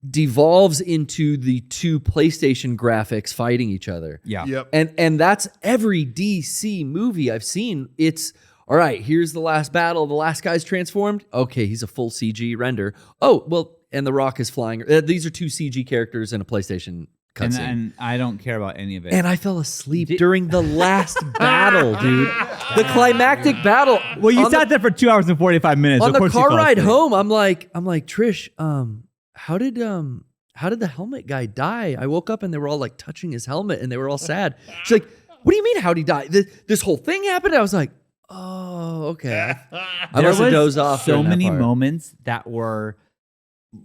devolves into the two PlayStation graphics fighting each other.
yeah.
Yep.
And that's every DC movie I've seen. It's all right, here's the last battle. The last guy's transformed. Okay, he's a full CG render. Oh, well, and The Rock is flying. These are two CG characters in a PlayStation cutscene.
And I don't care about any of it.
And I fell asleep during the last battle, dude. The climactic battle.
well, you
on
sat there for 2 hours and 45 minutes.
on
Of
the
course you
car
fell
ride
asleep.
home. I'm like, Trish, how did the helmet guy die? I woke up and they were all like touching his helmet and they were all sad. She's like, what do you mean how'd he die? This whole thing happened? I was like, oh, okay. I
There
must have
was
dozed off.
so
during that
many
part.
moments that were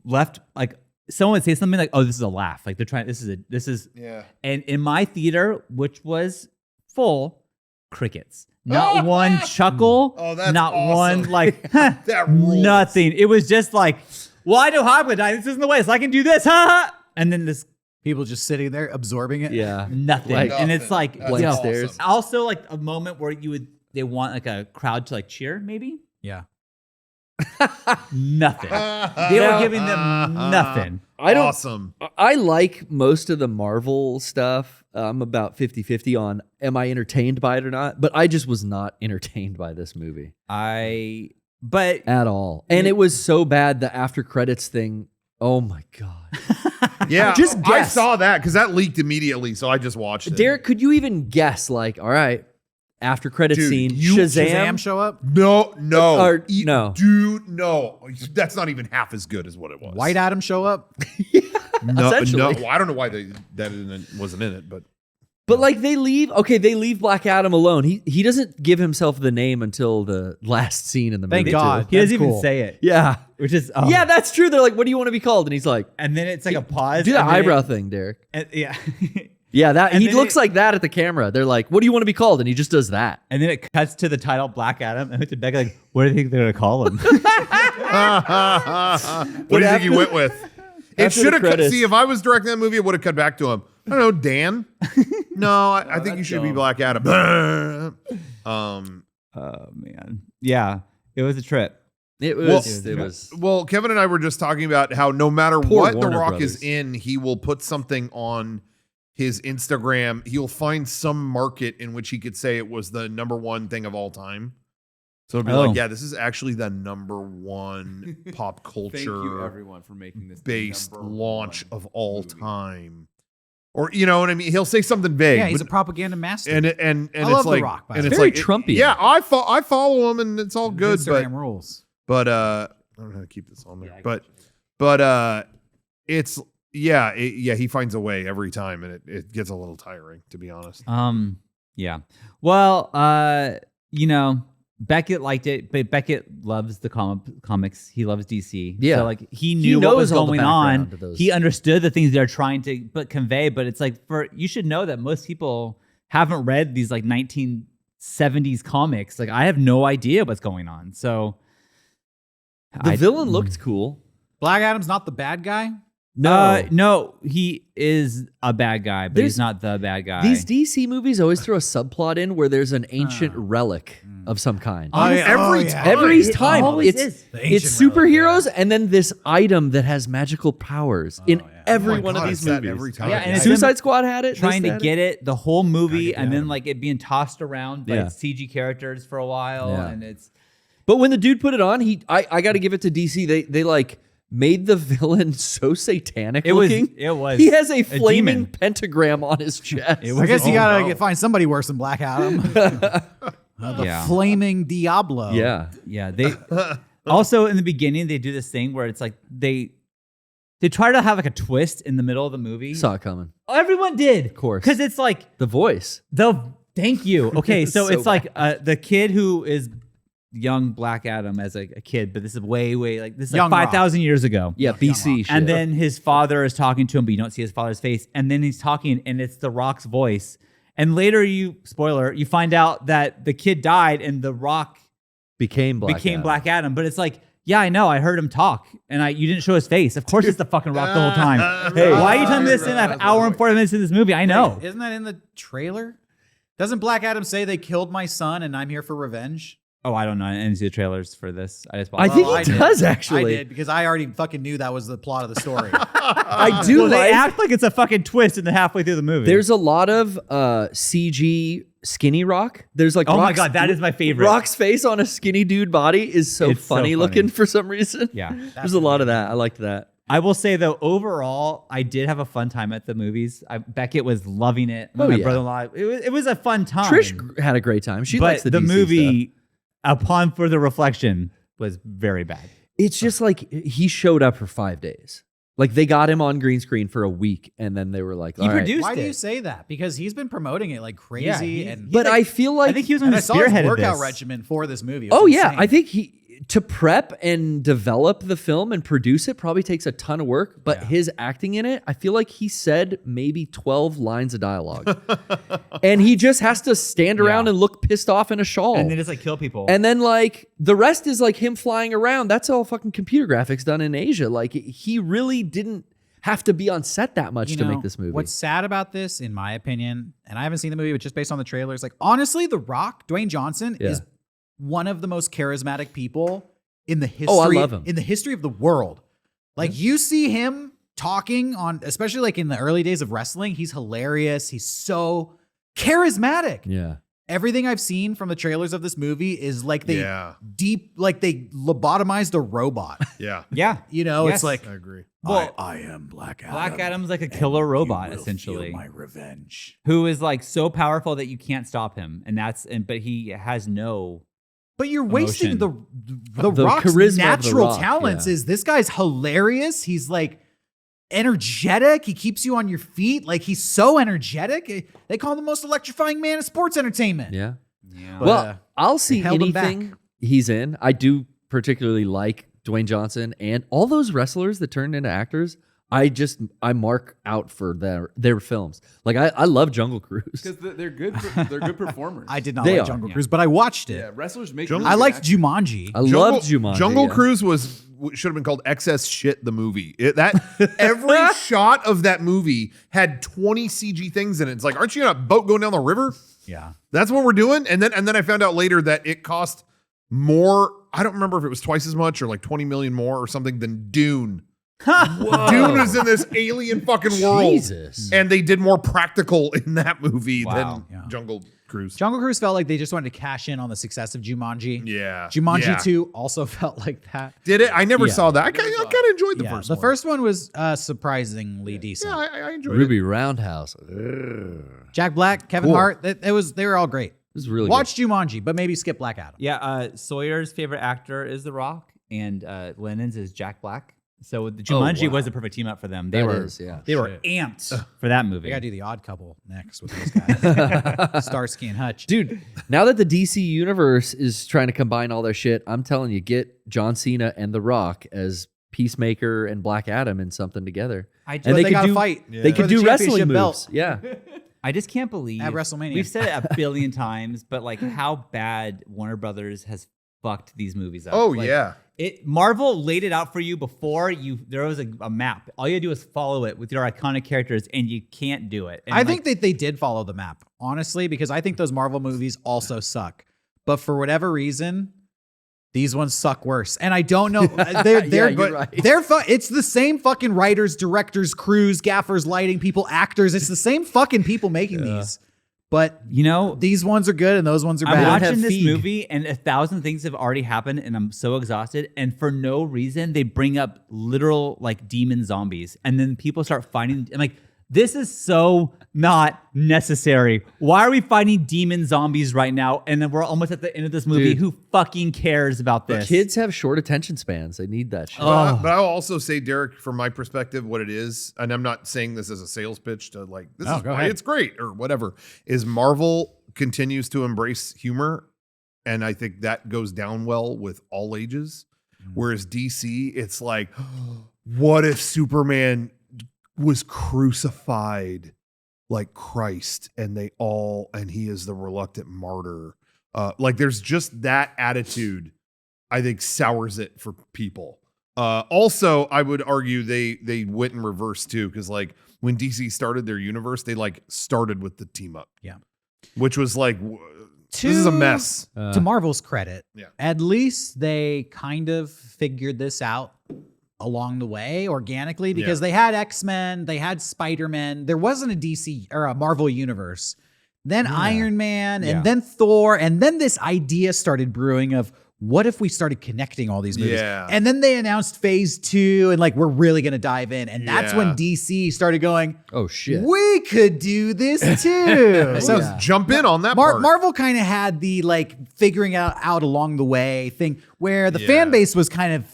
left like someone would say something like, "Oh, this is a laugh." Like they're trying. This is.
Yeah.
And in my theater, which was full, crickets. Not one chuckle.
Oh, that's
not
awesome.
one like
That rules.
nothing. It was just like, well, I know how I'm gonna die. This isn't the way, so I can do this. Ha ha. And then this
People just sitting there absorbing it.
Yeah.
nothing.
Like-
and it's like
That's
blank
yo,
stares.
also like a moment where they want like a crowd to like cheer, maybe.
Yeah.
Nothing. They were giving them nothing.
I don't.
Awesome.
I like most of the Marvel stuff. I'm about 50-50 on am I entertained by it or not. But I just was not entertained by this movie
But
at all. And it was so bad, the after credits thing. Oh my God.
Yeah,
Just
I
guess.
saw that because that leaked immediately, so I just watched it.
Derek, could you even guess? Like, all right, after credit
Dude,
scene,
Shazam show up?
No.
Or- no.
Dude, no. That's not even half as good as what it was.
White Adam show up?
No,
essentially.
well, I don't know why that wasn't in it, but
like they leave Black Adam alone. He doesn't give himself the name until the last scene in the
Thank
movie.
God.
He doesn't
That's
even
cool.
say it.
Yeah.
Which is
Yeah, that's true. They're like, what do you want to be called? And he's like,
And then it's like a pause.
do the
and then
eyebrow thing, Derek.
yeah.
Yeah, that
And
he
then
looks like that at the camera. They're like, what do you want to be called? And he just does that.
And then it cuts to the title Black Adam, and it's Becca like, what do you think they're gonna call him?
what do you think he went with? It
after
should
the
have cut.
credits-
See, if I was directing that movie, it would have cut back to him. I don't know, Dan. No, I think you should be Black Adam.
Oh man, yeah, it was a trip.
It was.
Well, Kevin and I were just talking about how no matter
Poor
what
Warner
The Rock
Brothers.
is in, he will put something on his Instagram. He'll find some market in which he could say it was the number one thing of all time. So it'll be
Oh.
like, yeah, this is actually the number one pop
Thank you,
culture
everyone, for making this the
based
number
launch
one
of all
movie.
time. Or you know what I mean? He'll say something vague.
Yeah, he's a
but-
propaganda master.
and
I
it's
love The
like
Rock, by
and
the
it's
way.
like
Very Trumpy.
Yeah, I follow him and it's all good,
Instagram rules.
but I don't know how to keep this on there. But it's he finds a way every time, and it gets a little tiring, to be honest.
Yeah. Well, you know, Beckett liked it, but Beckett loves the comics. He loves DC.
Yeah.
So like he knew what
knows
was
all the
going
background
on.
to those.
He understood the things they're trying to convey, but it's like you should know that most people haven't read these like 1970s comics. Like I have no idea what's going on. So
The villain looked cool.
Black Adam's not the bad guy?
No, he is a bad guy, but he's
There's-
not the bad guy.
These DC movies always throw a subplot in where there's an ancient relic of some kind.
Every time.
always
it's
is.
The ancient
superheroes and then this item that has magical powers in every
Oh my
one
God,
of these
it's that
movies.
every time.
Yeah, and it's
Suicide Squad had it.
trying
this
to
had
get it the whole movie
get the
and then
item.
like it being tossed around by
Yeah.
CG characters for a while
Yeah.
and it's
But when the dude put it on, I got to give it to DC. They like made the villain so satanic looking.
it was
He has a flaming
demon.
pentagram on his chest.
It
I guess you
Oh,
gotta
no.
find somebody worse than Black Adam. The
Yeah.
flaming Diablo.
Yeah.
yeah they also in the beginning they do this thing where it's like they try to have like a twist in the middle of the movie.
Saw it coming.
Everyone did, of
course.
because it's like
The voice.
thank you. Okay, so
So
it's like the kid who is young Black Adam as a kid, but this is way like this is
Young
like
Rock.
5,000 years ago.
Yeah, BC shit.
And then his father is talking to him, but you don't see his father's face. And then he's talking, and it's The Rock's voice. And later, you find out that the kid died, and The Rock
became Black
became
Adam.
Black Adam. But it's like, yeah, I know. I heard him talk, and you didn't show his face. Of course, it's the fucking Rock the whole time.
Hey.
Why are you telling me this in an hour and 40 minutes in this movie? I know.
Isn't that in the trailer? Doesn't Black Adam say they killed my son and I'm here for revenge?
Oh, I don't know. I didn't see the trailers for this. I just
I think
Well,
he
I
does
did.
actually.
I did because I already fucking knew that was the plot of the story.
I do
Well,
like.
they act like it's a fucking twist in the halfway through the movie.
There's a lot of CG skinny Rock. There's like
oh my
Rock's-
God, that is my favorite.
Rock's face on a skinny dude body is so
It's so
funny
funny.
looking for some reason.
Yeah.
There's a lot of that. I liked that.
I will say though, overall, I did have a fun time at the movies. Beckett was loving it.
Oh,
My
yeah.
brother-in-law. It was a fun time.
Trish had a great time. She likes
but
the
the
DC
movie,
stuff.
upon further reflection, was very bad.
It's just like he showed up for 5 days. Like they got him on green screen for a week, and then they were like,
He
"All right."
produced
Why do
it.
you say that? Because he's been promoting it like crazy,
Yeah, he's-
and
But I feel like
I think he was one
and
who
I saw his
spearheaded
workout
this.
regimen for this movie. It was
Oh yeah,
insane.
I think he to prep and develop the film and produce it probably takes a ton of work, but his acting in it, I feel like he said maybe 12 lines of dialogue. And he just has to stand around
Yeah.
and look pissed off in a shawl.
And then just like kill people.
And then like the rest is like him flying around. That's all fucking computer graphics done in Asia. Like he really didn't have to be on set that much
You
to
know,
make this movie.
What's sad about this, in my opinion, and I haven't seen the movie, but just based on the trailers, like honestly, The Rock, Dwayne Johnson,
Yeah.
is one of the most charismatic people in the history.
Oh, I love him.
In the history of the world. Like you see him talking on, especially like in the early days of wrestling, he's hilarious. He's so charismatic.
Yeah.
everything I've seen from the trailers of this movie is like they like they lobotomized a robot.
Yeah.
Yeah.
You know,
Yes.
it's like
I agree.
Well,
I am Black Adam.
Black Adam's like a killer robot,
You will
essentially,
feel my revenge.
who is like so powerful that you can't stop him, but he has no.
But you're wasting the
The
Rock's
charisma of The
natural
Rock,
talents.
yeah.
Is this guy's hilarious? He's like energetic. He keeps you on your feet. Like he's so energetic. They call him the most electrifying man in sports entertainment.
Yeah.
But,
Well, I'll see
held him
anything
back.
he's in. I do particularly like Dwayne Johnson and all those wrestlers that turned into actors. I mark out for their films. Like I love Jungle Cruise.
Because they're good. They're good performers.
I did not
They
like
are,
Jungle
yeah.
Cruise, but I watched it.
Yeah, wrestlers make.
Jungle-
really
I
good
liked
actors.
Jumanji.
I love Jumanji.
Jungle
yeah.
Cruise should have been called Excess Shit the movie. Every shot of that movie had 20 CG things in it. It's like, aren't you on a boat going down the river?
Yeah.
That's what we're doing. And then I found out later that it cost more. I don't remember if it was twice as much or like 20 million more or something than Dune. Dune is in this alien fucking world.
Jesus.
And they did more practical in that movie
Wow.
than Jungle Cruise.
Jungle Cruise felt like they just wanted to cash in on the success of Jumanji.
Yeah.
Jumanji
Yeah.
2 also felt like that.
Did it? I never
Yeah.
saw that. I kind of enjoyed the
Yeah,
first
the
one.
first one was surprisingly decent.
Yeah, I enjoyed it.
Ruby Roundhouse. Ugh.
Jack Black, Kevin
Cool.
Hart, they were all great.
This is really
Watch Jumanji, but maybe skip Black Adam.
Yeah, Sawyer's favorite actor is The Rock, and Lennon's is Jack Black. So the Jumanji
wow.
was a perfect team up for them.
That is, yeah.
They were amped for that movie.
We gotta do the Odd Couple next with those guys. Starsky and Hutch.
Dude, now that the DC universe is trying to combine all their shit, I'm telling you, get John Cena and The Rock as Peacemaker and Black Adam in something together.
I
And
they
could
gotta
do,
fight
They
for
could
the
do wrestling
championship
moves.
belt.
Yeah.
just can't believe
At WrestleMania.
We've said it a billion times, but like how bad Warner Brothers has fucked these movies up.
Oh,
Like,
yeah.
Marvel laid it out for you before there was a map. All you had to do is follow it with your iconic characters, and you can't do it. And
I think that they did follow the map, honestly, because I think those Marvel movies also suck. But for whatever reason, these ones suck worse. And I don't know. They're
you're right.
it's the same fucking writers, directors, crews, gaffers, lighting people, actors. It's the same fucking people making these. But these ones are good and those ones are
I'm
bad.
have
watching this
feed.
movie, and 1,000 things have already happened, and I'm so exhausted. And for no reason, they bring up literal like demon zombies, and then people start fighting. I'm like, this is so not necessary. Why are we fighting demon zombies right now? And then we're almost at the end of this movie.
Dude.
Who fucking cares about this?
Kids have short attention spans. They need that shit.
But I'll also say, Derek, from my perspective, what it is, and I'm not saying this as a sales pitch to like, this is
go
why
ahead.
it's great or whatever, is Marvel continues to embrace humor. And I think that goes down well with all ages. Whereas DC, it's like, what if Superman was crucified like Christ and he is the reluctant martyr? Like there's just that attitude, I think, sours it for people. Also, I would argue they went in reverse too, because like when DC started their universe, they like started with the team up.
Yeah.
Which was like, this is a mess.
To Marvel's credit,
Yeah.
at least they kind of figured this out along the way organically because they had X-Men, they had Spider-Man. There wasn't a DC or a Marvel universe. Then Iron Man and then Thor. And then this idea started brewing of what if we started connecting all these movies?
Yeah.
And then they announced phase 2 and like, we're really going to dive in. And that's when
Yeah.
DC started going,
Oh, shit.
we could do this too. So
Let's jump in on that part.
Marvel kind of had the like figuring out along the way thing where the
Yeah.
fan base was kind of,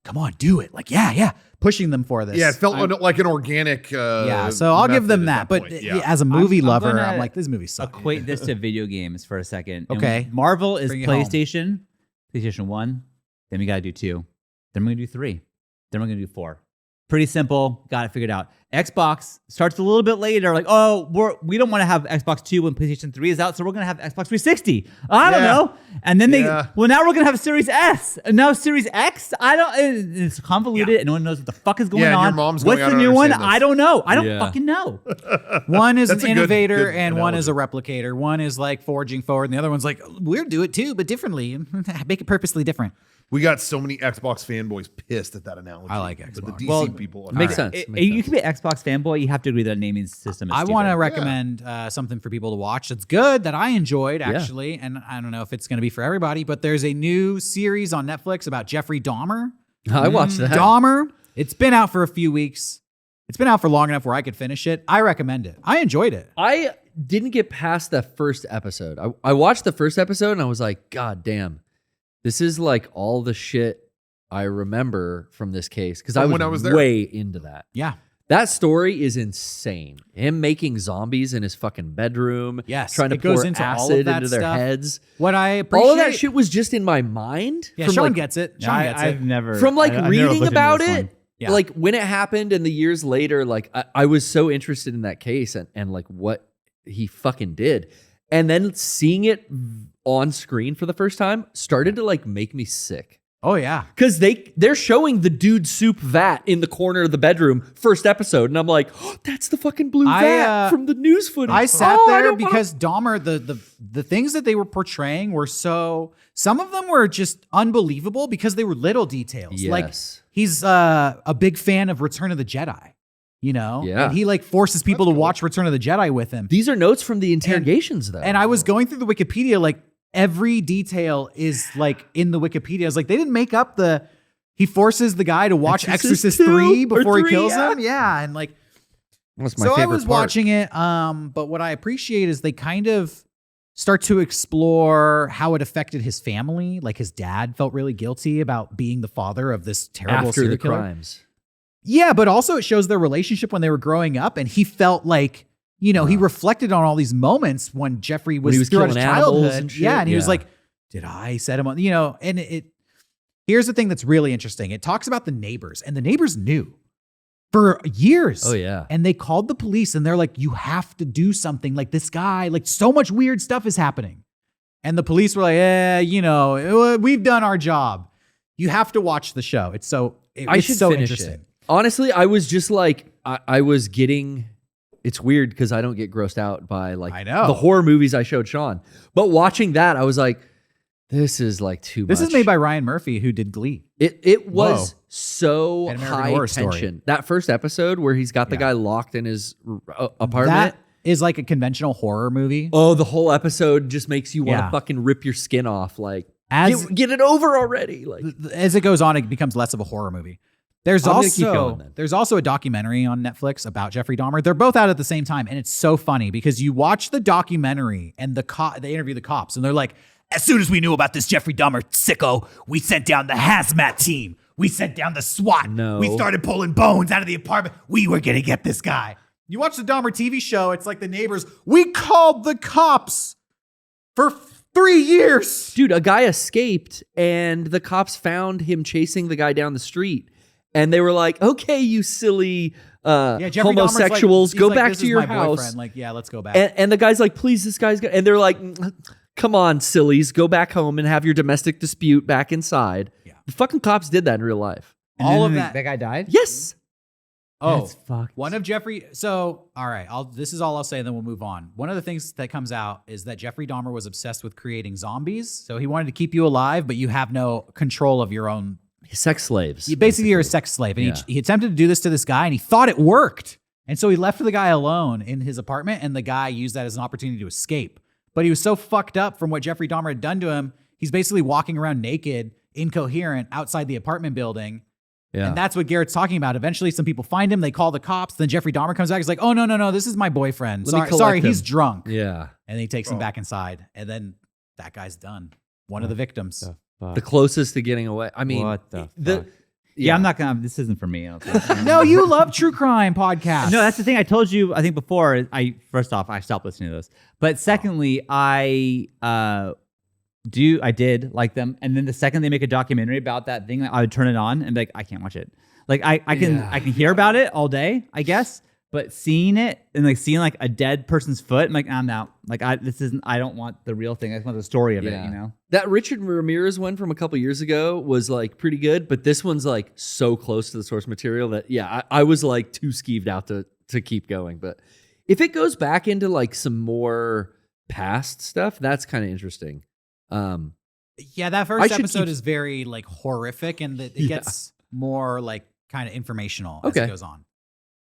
come on, do it. Like, yeah, pushing them for this.
Yeah, it felt like an organic.
Yeah, so I'll give them
method
that.
at
But
point. Yeah.
as a movie
I'm
lover,
gonna
I'm like, this movie sucks.
Equate this to video games for a second. And
Okay.
Marvel is
Bring it home.
PlayStation 1. Then we got to do 2. Then we're going to do 3. Then we're going to do 4. Pretty simple. Got it figured out. Xbox starts a little bit later. Like, we don't want to have Xbox 2 when PlayStation 3 is out, so we're going to have Xbox 360. I don't
Yeah.
know. And then
Yeah.
now we're going to have Series S. And now Series X. It's convoluted and no one knows what the fuck is going
Yeah, and
on.
your mom's
What's
going,
the
"I don't
new one?
understand this."
I don't know. I don't
Yeah.
fucking know.
One is
That's
an
a good-
innovator
good
and one is a
analogy.
replicator. One is like forging forward, and the other one's like, we'll do it too, but differently. Make it purposely different.
We got so many Xbox fanboys pissed at that analogy.
I like
But the
Xbox.
DC
Well,
people.
Makes
All right.
sense.
You can be an Xbox Xbox fanboy, you have to agree that naming system is
I
stupid.
want to recommend something for people to watch that's good, that I enjoyed, actually. And I don't know if it's going to be for everybody, but there's a new series on Netflix about Jeffrey Dahmer.
I watched that.
Dahmer. It's been out for a few weeks. It's been out for long enough where I could finish it. I recommend it. I enjoyed it.
I didn't get past the first episode. I watched the first episode and I was like, God damn, this is like all the shit I remember from this case. Because
From when I was there.
way into that.
Yeah.
That story is insane. Him making zombies in his fucking bedroom.
Yes,
Trying to
it goes
pour
into all of
acid
that
into their
stuff.
heads.
What I appreciate.
All of that shit was just in my mind.
Yeah,
from
Shawn
like,
gets it. Shawn gets
I've
it.
never
from like
I've never
reading
looked into
about
this
it.
one.
Yeah.
Like when it happened and the years later, like I was so interested in that case and like what he fucking did. And then seeing it on screen for the first time started to like make me sick.
Oh, yeah.
Because they're showing the dude soup vat in the corner of the bedroom first episode. And I'm like, oh, that's the fucking blue vat from the news footage.
I sat
Oh,
there
don't
because Dahmer, the things that they were portraying were so, some of them were just unbelievable because they were little details.
Yes.
Like he's a big fan of Return of the Jedi, you know?
Yeah.
And he like forces people to watch Return of the Jedi with him.
These are notes from the interrogations, though.
And I was going through the Wikipedia, like every detail is like in the Wikipedia. I was like, they didn't make up he forces the guy to watch Exorcist 3 before he kills him. Yeah. And like,
That's my
so I
favorite
was
part.
watching it. But what I appreciate is they kind of start to explore how it affected his family. Like his dad felt really guilty about being the father of this terrible
after
serial
the
killer.
crimes.
Yeah, but also it shows their relationship when they were growing up, and he felt like, you know, he reflected on all these moments when Jeffrey was,
When he was
throughout his
killing animals
childhood.
and shit.
Yeah, and he was
Yeah.
like, did I set him on? You know, and here's the thing that's really interesting. It talks about the neighbors, and the neighbors knew for years.
Oh, yeah.
And they called the police, and they're like, you have to do something. Like this guy, like so much weird stuff is happening. And the police were like, you know, we've done our job. You have to watch the show. It's so
I should
so
finish
interesting.
it. Honestly, I was just like, I was getting, it's weird because I don't get grossed out by like
I know.
the horror movies I showed Shawn. But watching that, I was like, this is like too much.
This is made by Ryan Murphy, who did Glee.
It was so
An American
high
Horror
tension.
Story.
That first episode where he's got the
Yeah.
guy locked in his apartment.
That is like a conventional horror movie.
Oh, the whole episode just makes you want to
Yeah.
fucking rip your skin off. Like,
As
get it over already. Like,
as it goes on, it becomes less of a horror movie. There's
I'm gonna keep going
also
then.
there's also a documentary on Netflix about Jeffrey Dahmer. They're both out at the same time, and it's so funny because you watch the documentary and they interview the cops, and they're like, as soon as we knew about this Jeffrey Dahmer sicko, we sent down the hazmat team. We sent down the SWAT.
No.
We started pulling bones out of the apartment. We were gonna get this guy. You watch the Dahmer TV show, it's like the neighbors. We called the cops for 3 years.
dude, a guy escaped and the cops found him chasing the guy down the street. And they were like, okay, you silly
Yeah, Jeffrey Dahmer's like-
homosexuals,
he's
go
like,
back
this
to
is
your
my
house.
boyfriend. Like, yeah, let's go back.
And the guy's like, please, this guy's good. And they're like, come on, sillies, go back home and have your domestic dispute back inside.
Yeah.
The fucking cops did that in real life.
And
all
then
of that.
That guy died?
Yes.
Oh,
That's fucked.
one of Jeffrey. So, all right, this is all I'll say, then we'll move on. One of the things that comes out is that Jeffrey Dahmer was obsessed with creating zombies. So he wanted to keep you alive, but you have no control of your own.
Sex slaves.
Basically, you're a sex slave. And
Yeah.
he attempted to do this to this guy, and he thought it worked. And so he left the guy alone in his apartment, and the guy used that as an opportunity to escape. But he was so fucked up from what Jeffrey Dahmer had done to him, he's basically walking around naked, incoherent, outside the apartment building.
Yeah.
And that's what Garrett's talking about. Eventually, some people find him. They call the cops. Then Jeffrey Dahmer comes back. He's like, oh, no, this is my boyfriend.
Let me
Sorry,
collect
he's
him."
drunk.
Yeah.
And he takes him back inside. And then that guy's done. One of the victims.
The closest to getting away. I mean,
What the
the
fuck? Yeah, I'm not gonna. This isn't for me. I don't think.
No, you love true crime podcasts.
No, that's the thing I told you. I think before. First off, I stopped listening to those. But secondly, I did like them. And then the second they make a documentary about that thing, I would turn it on and be like, I can't watch it. Like I can hear about it all day, I guess. But seeing it and like seeing like a dead person's foot, I'm like, I'm out. Like I don't want the real thing. I just want the story of it, you know?
That Richard Ramirez one from a couple years ago was like pretty good, but this one's like so close to the source material that I was like too skeeved out to keep going. But if it goes back into like some more past stuff, that's kind of interesting.
Yeah, that first
I should
episode
keep-
is very like horrific, and it
Yeah.
gets more like kind of informational as
Okay.
it goes on.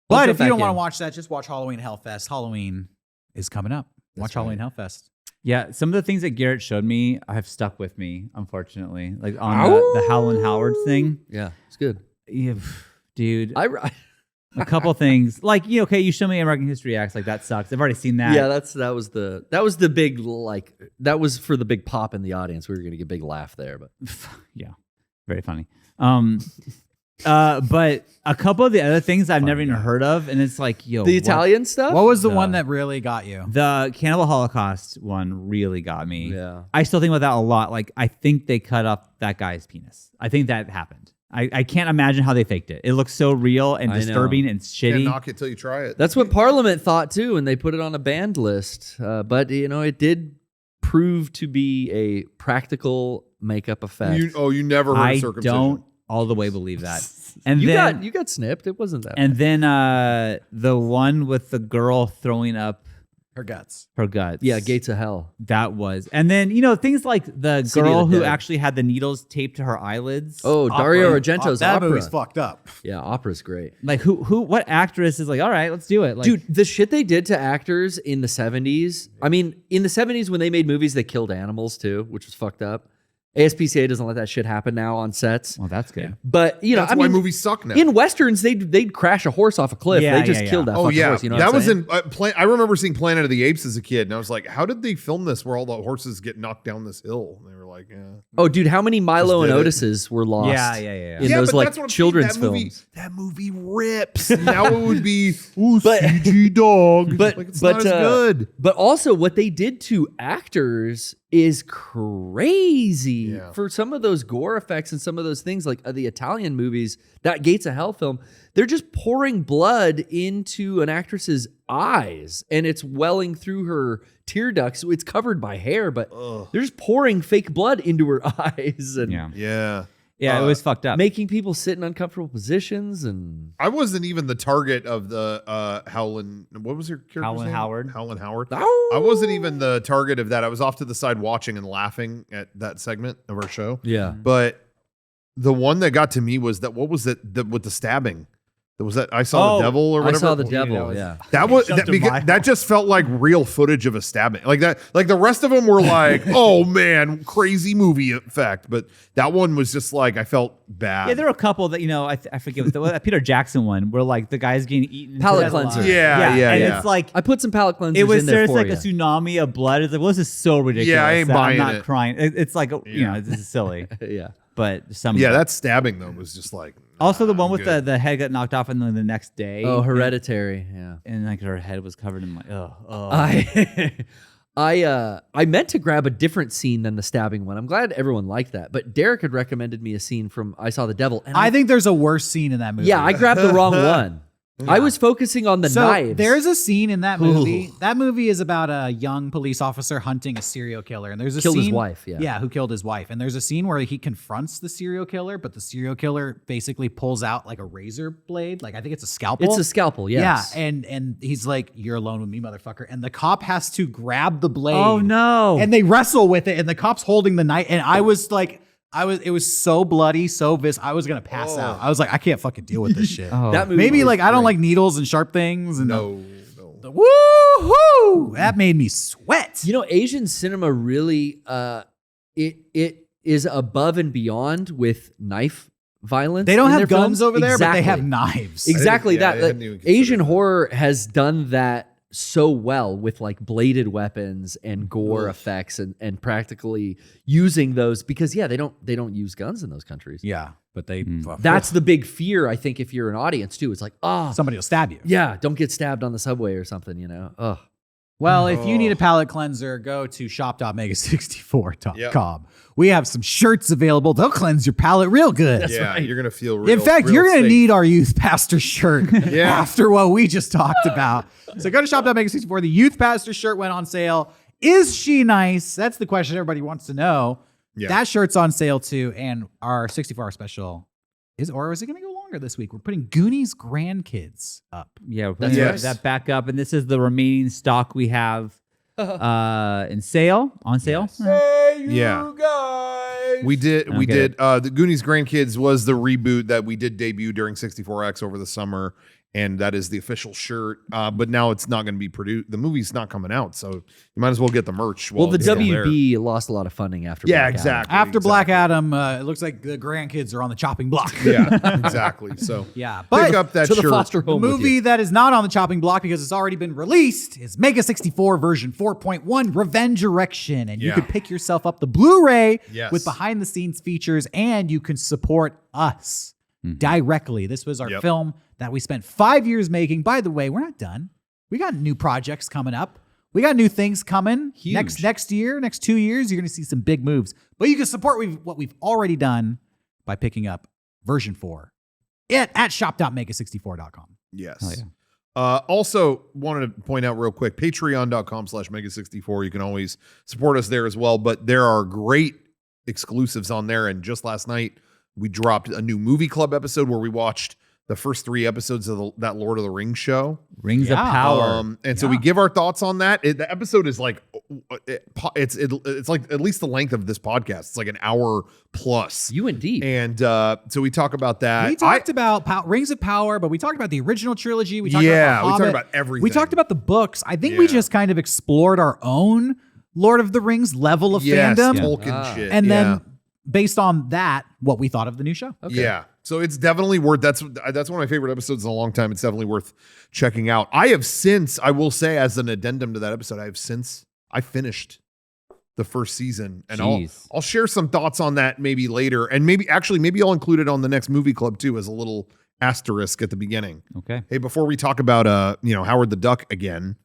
But
jump
if you
back
don't want to
in.
watch that, just watch Halloween Hellfest. Halloween is coming up. Watch Halloween Hellfest.
Yeah, some of the things that Garrett showed me have stuck with me, unfortunately. Like on the Howlin' Howard thing.
Yeah, it's good.
Yeah, dude,
I
a couple things. Like, okay, you show me American History X, like that sucks. I've already seen that.
Yeah, that was the big that was for the big pop in the audience. We were gonna get a big laugh there, but
Yeah, very funny. But a couple of the other things I've never even heard of, and it's like,
the Italian stuff.
What was the one that really got you?
The Cannibal Holocaust one really got me.
Yeah.
I still think about that a lot. Like, I think they cut up that guy's penis. I think that happened. I can't imagine how they faked it. It looks so real and
I know.
disturbing and
Can't
shitty.
knock it till you try it.
That's what Parliament thought too, and they put it on a banned list. But it did prove to be a practical makeup effect.
You never heard
I
of circumcision?
don't all the way believe that. And
you
then
got snipped. It wasn't that.
and then the one with the girl throwing up
Her guts.
her guts.
yeah, Gates of Hell.
That was. And then, things like the
City of
girl
the
who
Dead.
actually had the needles taped to her eyelids.
Oh, Dario Argento's
That
opera.
movie's fucked up.
Yeah, opera's great.
Like what actress is like, all right, let's do it. Like,
Dude, the shit they did to actors in the 70s. I mean, in the 70s when they made movies, they killed animals too, which was fucked up. ASPCA doesn't let that shit happen now on sets.
well, that's good.
But,
That's why movies suck now.
in westerns, they'd crash a horse off a cliff.
Yeah,
they just
yeah,
killed
yeah.
that
Oh
fucking
yeah,
horse. You know
that
what I'm
was
saying?
in. I remember seeing Planet of the Apes as a kid, and I was like, "How did they film this? Where all the horses get knocked down this hill?" And they were like, "Yeah."
Oh, dude, how many Milo and
did it.
Otis's were lost?
Yeah.
In
Yeah,
those
but
like
that's what I'm saying,
children's
that movie,
films.
That movie rips. Now it would be
But-
CG dog.
but
like, it's
but
not as good.
But also, what they did to actors is crazy.
Yeah.
For some of those gore effects and some of those things, like the Italian movies, that Gates of Hell film, they're just pouring blood into an actress's eyes, and it's welling through her tear ducts. It's covered by hair, but they're just pouring fake blood into her eyes and
Yeah.
Yeah, it was fucked up.
making people sit in uncomfortable positions. And
I wasn't even the target of the Howlin'. What was your character's
Howlin'
name?
Howard.
Howlin' Howard. I wasn't even the target of that. I was off to the side watching and laughing at that segment of our show.
yeah,
But the one that got to me was that, what was it with the stabbing? Was that I Saw the Devil or
I
whatever?
saw the
that
devil.
was-
Yeah.
That was
Jumped
that,
a
because,
mile.
that just felt like real footage of a stabbing. Like that, like the rest of them were like, oh man, crazy movie effect. But that one was just like, I felt bad.
Yeah, there were a couple that, I forget, that Peter Jackson one where like the guy's getting eaten.
Palate
to death
cleanser.
alive.
Yeah,
And
yeah.
it's like,
I put some palate cleansers
it was
in there
there's
for
like
you.
a tsunami of blood. It's like, well, this is so ridiculous.
Yeah, I ain't
that
buying
I'm not
it.
crying. It's like,
Yeah.
this is silly.
yeah.
But some.
Yeah, that stabbing though was just like.
Also, the
nah,
one
I'm
with
good.
the head got knocked off and then the next day.
Oh, Hereditary. Yeah.
And like her head was covered in like, oh.
I meant to grab a different scene than the stabbing one. I'm glad everyone liked that. But Derek had recommended me a scene from I Saw the Devil. And
I think there's a worse scene in that movie.
yeah, I grabbed the wrong one. I was focusing on the knives.
There's a scene in that movie.
Ooh.
That movie is about a young police officer hunting a serial killer, and there's a
Killed
scene,
his wife, yeah.
who killed his wife. And there's a scene where he confronts the serial killer, but the serial killer basically pulls out like a razor blade, like I think it's a scalpel.
It's a scalpel, yes.
Yeah, and he's like, "You're alone with me, motherfucker." And the cop has to grab the blade.
Oh, no.
And they wrestle with it, and the cop's holding the knife, and I was like. It was so bloody, so I was gonna pass out. I was like, I can't fucking deal with this shit.
Oh.
That movie
Maybe
was
like I don't
great.
like needles and sharp things. And
No.
woo-hoo! That made me sweat.
You know, Asian cinema really it is above and beyond with knife violence.
They don't
in
have
their
guns
films.
over there, but they have
Exactly.
knives.
Exactly
yeah, I
that.
hadn't even considered
Asian
that.
horror has done that so well with like bladed weapons and gore effects and practically using those because they don't use guns in those countries.
Yeah, but they
That's the big fear, I think, if you're an audience too. It's like,
somebody will stab you.
yeah, don't get stabbed on the subway or something, you know. Oh.
Well, if you need a palate cleanser, go to shop.mega64.com.
Yep.
We have some shirts available. They'll cleanse your palate real good.
Yeah, you're gonna feel real.
In fact,
real
you're going to
safe.
need our youth pastor shirt
Yeah.
after what we just talked about. So go to shop.mega64. The youth pastor shirt went on sale. Is she nice? That's the question everybody wants to know.
Yeah.
That shirt's on sale too. And our 64-hour special is it going to go longer this week? We're putting Goonies Grandkids up.
Yeah, we're
That's
putting
right.
that back up. And this is the remaining stock we have on sale.
Yeah. We did. The Goonies Grandkids was the reboot that we did debut during 64X over the summer, and that is the official shirt. But now it's not going to be produced. The movie's not coming out, so you might as well get the merch.
Well,
while
the
it's still there.
WB lost a lot of funding after.
Yeah,
Black Adam.
exactly.
After Black Adam, it looks like the grandkids are on the chopping block.
Yeah, exactly. So
Yeah,
pick
but
up that
To the
shirt.
foster
the
home. with
movie
you.
that is not on the chopping block because it's already been released is Mega64 version 4.1 Revenge Erection. And you
Yeah.
could pick yourself up the Blu-ray
Yes.
with behind the scenes features, and you can support us directly. This was our
Yep.
film that we spent 5 years making. By the way, we're not done. We got new projects coming up. We got new things coming.
Huge.
Next year, next 2 years, you're going to see some big moves. But you can support what we've already done by picking up version 4 at shop.mega64.com.
Yes.
Oh, yeah.
Also, wanted to point out real quick, patreon.com/mega64. You can always support us there as well, but there are great exclusives on there. And just last night, we dropped a new movie club episode where we watched the first 3 episodes of that Lord of the Rings show.
Rings of
Yeah.
Power.
And so we give our thoughts on that. The episode is like, it's like at least the length of this podcast. It's like an hour plus.
You went deep.
And so we talk about that.
We talked about Rings of Power, but we talked about the original trilogy. We talked
Yeah,
about
we talked
Hobbit.
about everything.
We talked about the books. I think we
Yeah.
just kind of explored our own Lord of the Rings level of
yes,
fandom.
Tolkien
Ah.
shit.
And
yeah.
then based on that, what we thought of the new show.
Okay.
Yeah. So it's definitely worth that's one of my favorite episodes in a long time. It's definitely worth checking out. I will say as an addendum to that episode, I finished the first season, and
Jeez.
I'll share some thoughts on that maybe later, and maybe I'll include it on the next movie club too as a little asterisk at the beginning.
Okay.
Hey, before we talk about Howard the Duck again,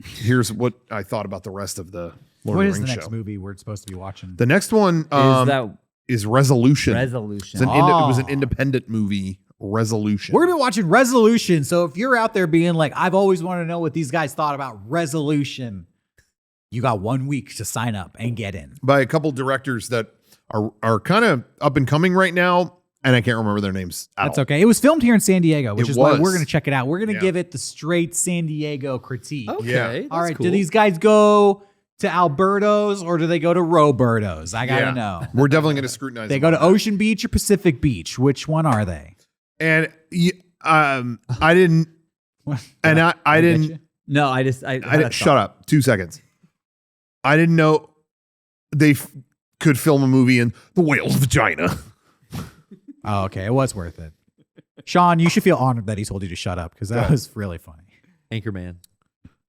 here's what I thought about the rest of the Lord
What
of
is
the
the
Rings
next
show.
movie we're supposed to be watching?
The next one
Is that
is Resolution.
Resolution?
It was an
Oh.
independent movie, Resolution.
We're going to be watching Resolution. So if you're out there being like, I've always wanted to know what these guys thought about Resolution, you got 1 week to sign up and get in.
by a couple directors that are kind of up and coming right now, and I can't remember their names at
That's
all.
okay. It was filmed here in San Diego, which
It
is why
was.
we're going to check it out. We're going to
Yeah.
give it the straight San Diego critique.
Okay.
Yeah.
That's
All right.
cool.
Do these guys go to Alberto's or do they go to Roberto's? I got to
Yeah.
know.
We're definitely going to scrutinize.
They
them
go to
on that.
Ocean Beach or Pacific Beach. Which one are they?
And I didn't, and I didn't.
No, I
Shut up. 2 seconds. I didn't know they could film a movie in the whale's vagina.
Oh, okay. It was worth it. Shawn, you should feel honored that he told you to shut up because that was really funny.
Anchorman.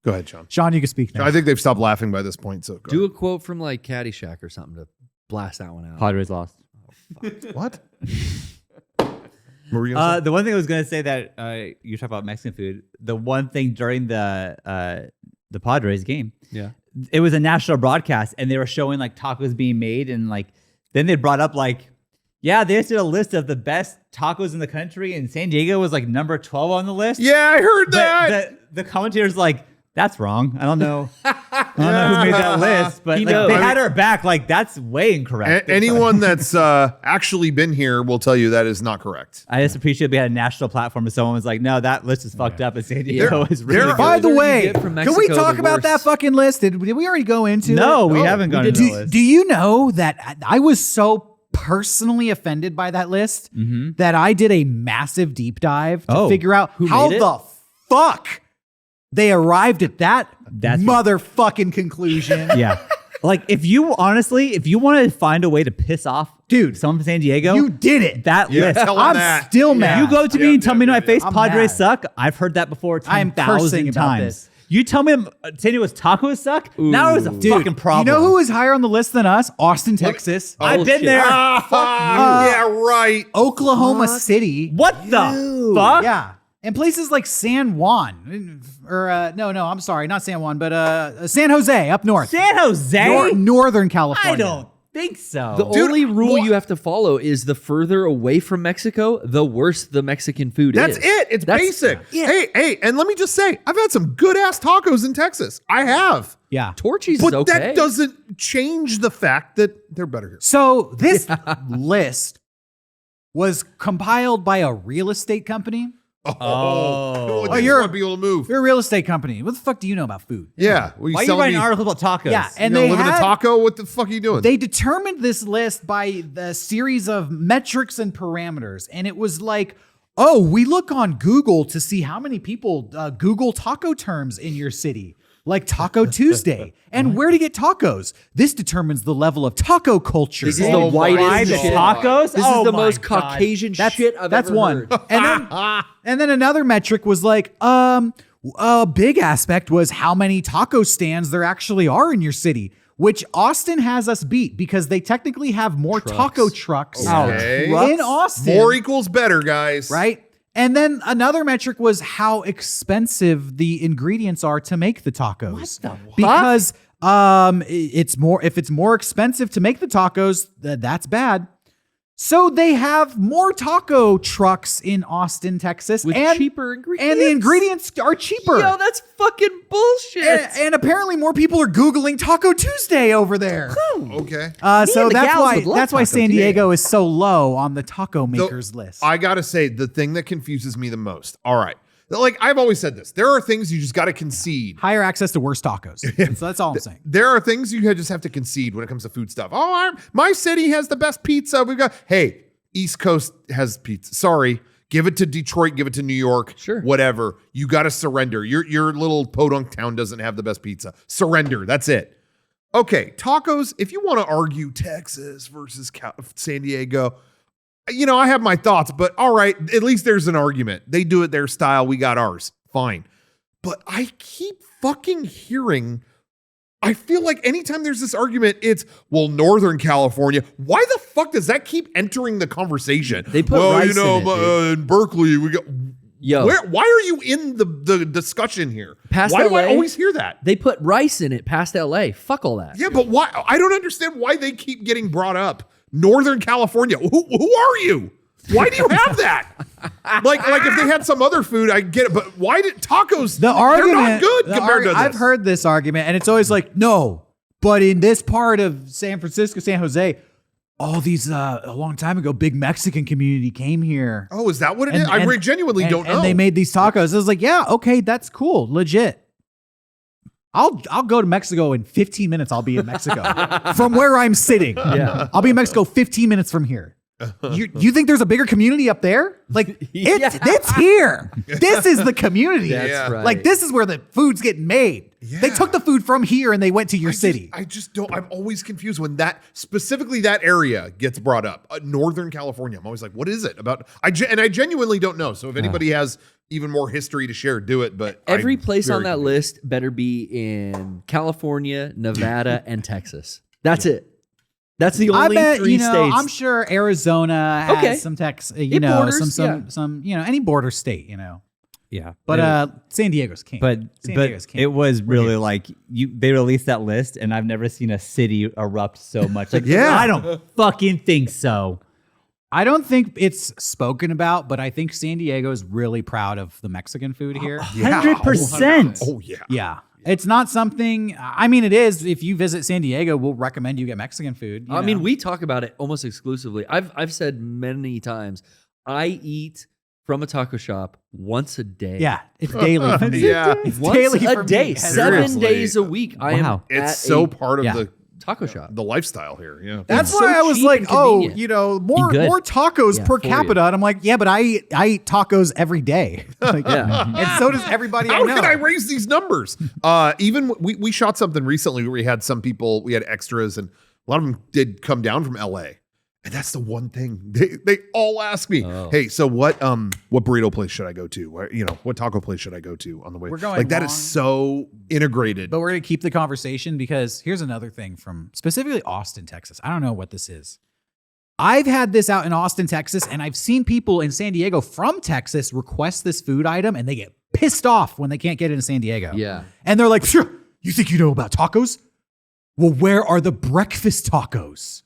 Go ahead, Sean.
Shawn, you can speak now.
I think they've stopped laughing by this point. So go
Do a quote from like Caddyshack or something to blast that one out.
Padres lost.
ahead. What? What were you gonna say?
The one thing I was going to say that you talk about Mexican food. The one thing during the Padres game,
Yeah.
it was a national broadcast, and they were showing like tacos being made, and like then they brought up like, yeah, they just did a list of the best tacos in the country, and San Diego was like number 12 on the list.
Yeah, I heard
But
that.
the commentator's like, that's wrong. I don't know. I don't know who made that list, but
He
like,
knows.
they had her back. Like, that's way incorrect.
Anyone that's actually been here will tell you that is not correct.
I just appreciate we had a national platform, and someone was like, no, that list is fucked up, and San Diego is really
there-
good.
By the
Further you
way,
get from
can we
Mexico,
talk
the
about that
worse.
fucking list? Did we already go into
No,
it?
we haven't gone into the list.
Do you know that I was so personally offended by that list that I did a massive deep dive to
Oh,
figure out
who
how
made it?
the fuck they arrived at that
That's-
motherfucking conclusion.
Yeah. Like, if you want to find a way to piss off
Dude,
someone from San Diego,
you did it.
that
Yeah,
list.
tell 'em
I'm
that.
still
Yeah.
mad.
You go to me and tell me to my face,
I'm
Padres
mad.
suck. I've heard that before
I am
10,000
cursing about
times.
this.
You tell me San Diego's tacos suck. Now there's a
Dude,
fucking problem.
You know who is higher on the list than us? Austin, Texas.
I've been
shit.
there.
Yeah, right.
Oklahoma City.
What the fuck?
Yeah. And places like San Juan, or no, I'm sorry, not San Juan, but San Jose up north,
San Jose?
Northern California.
I don't think so.
The only rule you have to follow is the further away from Mexico, the worse the Mexican food
That's
is.
it. It's
That's-
basic. Hey, and let me just say, I've had some good ass tacos in Texas. I have.
Yeah.
Torchy's
But
is okay.
that doesn't change the fact that they're better here.
So this list was compiled by a real estate company.
Oh.
you
you're-
want people to move.
You're a real estate company. What the fuck do you know about food?
Yeah.
Why are you writing articles about tacos?
Yeah, and
You
they
live in a
had-
taco? What the fuck are you doing?
They determined this list by the series of metrics and parameters. And it was like oh, we look on Google to see how many people Google taco terms in your city, like Taco Tuesday, and where to get tacos. This determines the level of taco culture.
This is the whitest
the
shit.
tacos?
This
Oh
is the
my
most
God.
Caucasian shit I've
That's
ever
one.
heard.
And then another metric was like, a big aspect was how many taco stands there actually are in your city, which Austin has us beat because they technically have more taco trucks
Okay.
in Austin.
More equals better, guys.
Right? And then another metric was how expensive the ingredients are to make the tacos.
What the fuck?
Because it's more if it's more expensive to make the tacos, that's bad. So they have more taco trucks in Austin, Texas,
With
and
cheaper ingredients.
and the ingredients are cheaper.
Yo, that's fucking bullshit.
and apparently more people are Googling Taco Tuesday over there.
Okay.
So
and the
that's
gals
why
would love
that's why
Taco
San
Tuesday.
Diego is so low on the taco makers list.
I gotta say, the thing that confuses me the most. All right. Like I've always said this. There are things you just gotta concede.
Higher access to worse tacos. So that's all I'm saying.
There are things you just have to concede when it comes to food stuff. Oh, my city has the best pizza. We've got, hey, East Coast has pizza. Sorry. Give it to Detroit, give it to New York.
Sure.
Whatever. You got to surrender. Your little podunk town doesn't have the best pizza. Surrender. That's it. Okay. Tacos, if you want to argue Texas versus San Diego, I have my thoughts, but all right, at least there's an argument. They do it their style. We got ours. Fine. But I keep fucking hearing, I feel like anytime there's this argument, it's, well, Northern California. Why the fuck does that keep entering the conversation?
They put rice in it, dude.
In Berkeley, we got.
Yo.
Why are you in the discussion here?
Past
why do I
LA?
always hear that?
They put rice in it past LA. Fuck all that.
Yeah, but why? I don't understand why they keep getting brought up. Northern California. Who are you? Why do you have that? like if they had some other food, I get it. But why did tacos?
The argument,
they're not good compared to this.
I've heard this argument, and it's always like, no, but in this part of San Francisco, San Jose, all these a long time ago, big Mexican community came here.
Oh, is that what it is? I genuinely don't know.
And they made these tacos. I was like, yeah, okay, that's cool, legit. I'll go to Mexico in 15 minutes. I'll be in Mexico from where I'm sitting.
Yeah.
I'll be in Mexico 15 minutes from here. You think there's a bigger community up there? Like it's here. This is the community.
That's
Yeah.
right.
Like this is where the food's getting made. They took the food from here and they went to your city.
I just don't. I'm always confused when specifically that area gets brought up. Northern California. I'm always like, what is it about? I genuinely don't know. So if anybody has even more history to share, do it. But
Every
I'm
place on
very
that
confused.
list better be in California, Nevada, and Texas. That's it. That's the
I
only
bet,
three states.
I'm sure Arizona has
Okay.
some
It borders,
some any border state,
Yeah.
But San Diego's king. San Diego's king.
it was really like they released that list and I've never seen a city erupt so much. Like,
Yeah.
I don't fucking think so.
I don't think it's spoken about, but I think San Diego is really proud of the Mexican food here.
100%.
Oh yeah.
Yeah. It's not something, I mean, it is. If you visit San Diego, we'll recommend you get Mexican food.
I mean, we talk about it almost exclusively. I've said many times, I eat from a taco shop once a day.
yeah, it's daily for me.
Yeah.
It's
Once
daily
a
for me.
day,
Seriously.
7 days a week. I am
Wow.
at
It's so
a
part of
yeah.
the
taco shop.
the lifestyle here. Yeah.
That's
It's
why
so
I was
cheap
like,
and
oh,
convenient.
more
good.
tacos per
for
capita.
you.
And I'm like, yeah, but I eat tacos every day. Like,
Yeah.
and so does everybody I
How
know.
can I raise these numbers? Even we shot something recently where we had some people, we had extras, and a lot of them did come down from LA. And that's the one thing they all ask me.
Oh.
Hey, so what burrito place should I go to? What taco place should I go to on the way?
We're going
like that is
long.
so integrated.
But we're going to keep the conversation because here's another thing from specifically Austin, Texas. I don't know what this is. I've had this out in Austin, Texas, and I've seen people in San Diego from Texas request this food item and they get pissed off when they can't get it in San Diego.
Yeah.
And they're like, sure, you think you know about tacos? Well, where are the breakfast tacos?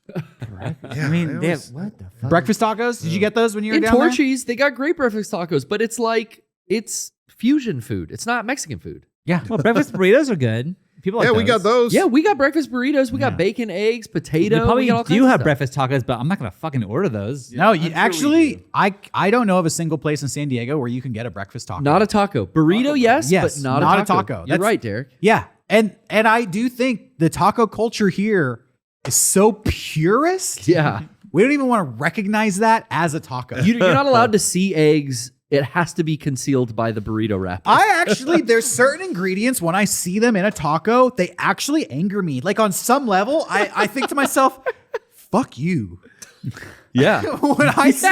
I mean, what the fuck?
Breakfast tacos? Did you get those when you were
In
down there?
Torchy's, they got great breakfast tacos, but it's fusion food. It's not Mexican food.
Yeah.
Well, breakfast burritos are good. People like
yeah, we got those.
Yeah, we got breakfast burritos. We got bacon, eggs,
We
potato.
probably
got all
do
kinds of
have
stuff.
breakfast tacos, but I'm not gonna fucking order those.
No, you
I'm sure we
actually,
do.
I don't know of a single place in San Diego where you can get a breakfast taco.
Not a taco. Burrito, yes,
Yes,
but not
not
a
a
taco.
taco.
You're
That's-
right, Derek.
Yeah. And I do think the taco culture here is so purist
Yeah.
We don't even want to recognize that as a taco.
You're not allowed to see eggs. It has to be concealed by the burrito wrapper.
There's certain ingredients when I see them in a taco, they actually anger me. Like on some level, I think to myself, fuck you.
Yeah.
When I see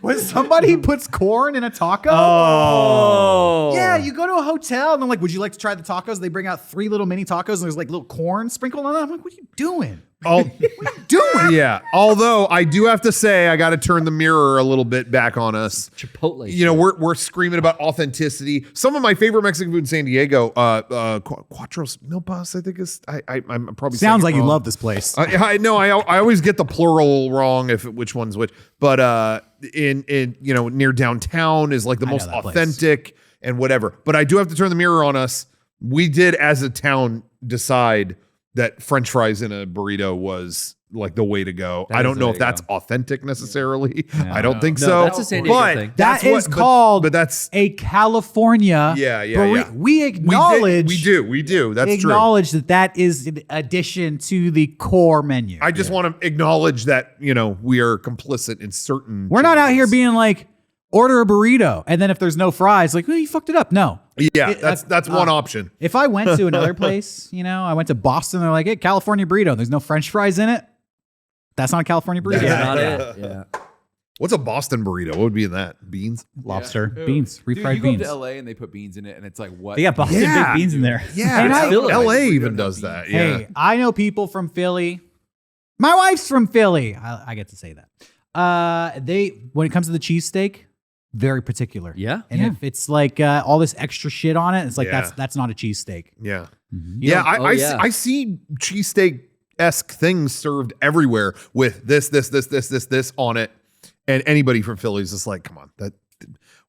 when somebody puts corn in a taco.
Oh.
Yeah, you go to a hotel and they're like, would you like to try the tacos? They bring out 3 little mini tacos and there's like little corn sprinkled on them. I'm like, what are you doing? What are you doing?
Yeah. Although I do have to say, I got to turn the mirror a little bit back on us.
Chipotle.
You know, we're screaming about authenticity. Some of my favorite Mexican food in San Diego, Cuatros Milpas, I think is. I'm probably
Sounds
saying
like
it
you
wrong.
love this place.
I know. I always get the plural wrong which one's which. But in near downtown is like the
I
most
know that place.
authentic and whatever. But I do have to turn the mirror on us. We did as a town decide that French fries in a burrito was like the way to go. I don't
the
know
way
if
to
that's
go.
authentic necessarily. I don't think
No,
so.
that's a San Diego
but
thing.
that's
That is
what-
called
But that's
a California.
Yeah.
We acknowledge.
We do. That's true.
acknowledge that is an addition to the core menu.
I just want to acknowledge that we are complicit in certain.
We're not out here
changes.
being like, order a burrito, and then if there's no fries, like, well, you fucked it up. No.
Yeah, that's one option.
If I went to another place, I went to Boston, they're like, hey, California burrito, and there's no French fries in it. That's not a California burrito.
That's not it. Yeah.
What's a Boston burrito? What would be in that? Beans?
Lobster,
Yeah.
beans,
Dude,
refried
you
beans.
go to LA and they put beans in it, and it's like what?
They got Boston
Yeah.
baked beans in there.
Yeah,
And I-
LA
We
even
don't
does
have
that.
beans.
Yeah.
Hey, I know people from Philly. My wife's from Philly. I get to say that. When it comes to the cheesesteak, very particular.
Yeah.
And if it's like all this extra shit on it, it's like
Yeah.
that's not a cheesesteak.
Yeah.
You
Yeah,
don't-
I see cheesesteak-esque things served everywhere with this on it. And anybody from Philly is just like, come on,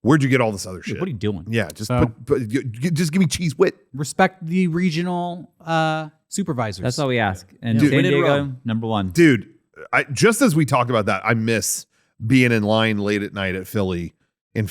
where'd you get all this other shit?
What are you doing?
Yeah, just
So-
just give me cheese wit.
respect the regional supervisors.
That's all we ask. And
Dude,
San
win in
Diego,
Rome.
number 1.
Dude, just as we talked about that, I miss being in line late at night at Philly
And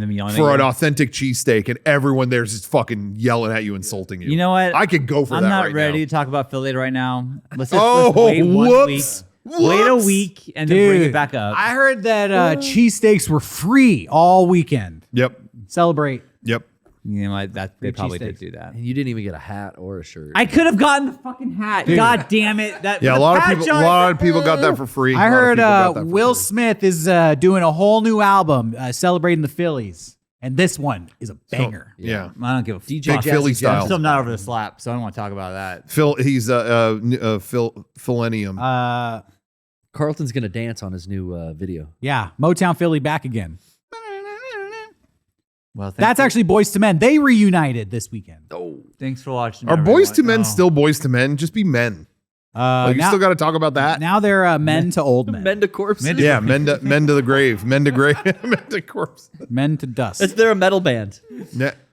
then yelling
for
at
an
you.
authentic cheesesteak, and everyone there's just fucking yelling at you, insulting you.
You know what?
I could go for
I'm
that
not
right
ready
now.
to talk about Philly right now. Let's
Oh,
wait 1
whoops.
week. Wait a
Whoops.
week and then bring it back up.
I heard that cheesesteaks were free all weekend.
Yep.
Celebrate.
Yep.
You know what? They
Free
probably did
cheesesteaks.
do that.
And you didn't even get a hat or a shirt.
I could have gotten the fucking hat. God damn it! That
Yeah, a
with
lot of
patch
people
on it.
a lot of people got that for free.
I
A lot of
heard
people got that for
Will
free.
Smith is doing a whole new album celebrating the Phillies. And this one is a banger.
Yeah.
I don't give a
DJ
fuck.
Big Philly
Jazzy
style.
I'm still not over the slap, so I don't want to talk about that.
Phil, he's Philenium.
Carlton's gonna dance on his new video.
Yeah, Motown Philly back again.
Well,
That's actually Boys to Men. They reunited this weekend.
thanks for watching.
Are boys to
everyone.
men
Oh.
still boys to men? Just be men. Like, you
now,
still got to talk about that.
now they're men to old men.
Men to corpses.
Yeah, men to the grave, men to grave, men to corpse.
Men to dust.
They're a metal band.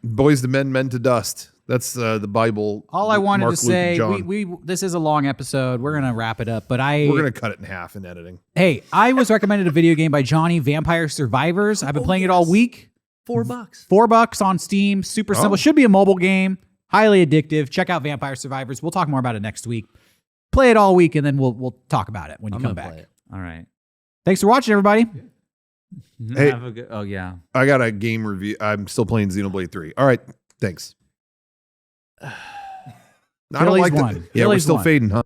Boys to men to dust. That's the Bible.
All I wanted
Mark,
to
Luke,
say,
and John.
we this is a long episode. We're gonna wrap it up, but
We're gonna cut it in half in editing.
hey, I was recommended a video game by Johnny, Vampire Survivors. I've been playing it all week.
$4.
$4 on Steam. Super simple. Should be a mobile game. Highly addictive. Check out Vampire Survivors. We'll talk more about it next week. Play it all week, and then we'll talk about it when you
I'm
come
gonna
back.
play it.
All right.
Thanks for watching, everybody.
Hey.
Have a good, oh yeah.
I got a game review. I'm still playing Xenoblade 3. All right, thanks. I don't
Phillies
like that.
won.
Yeah, we're
Phillies
still
won.
fading, huh?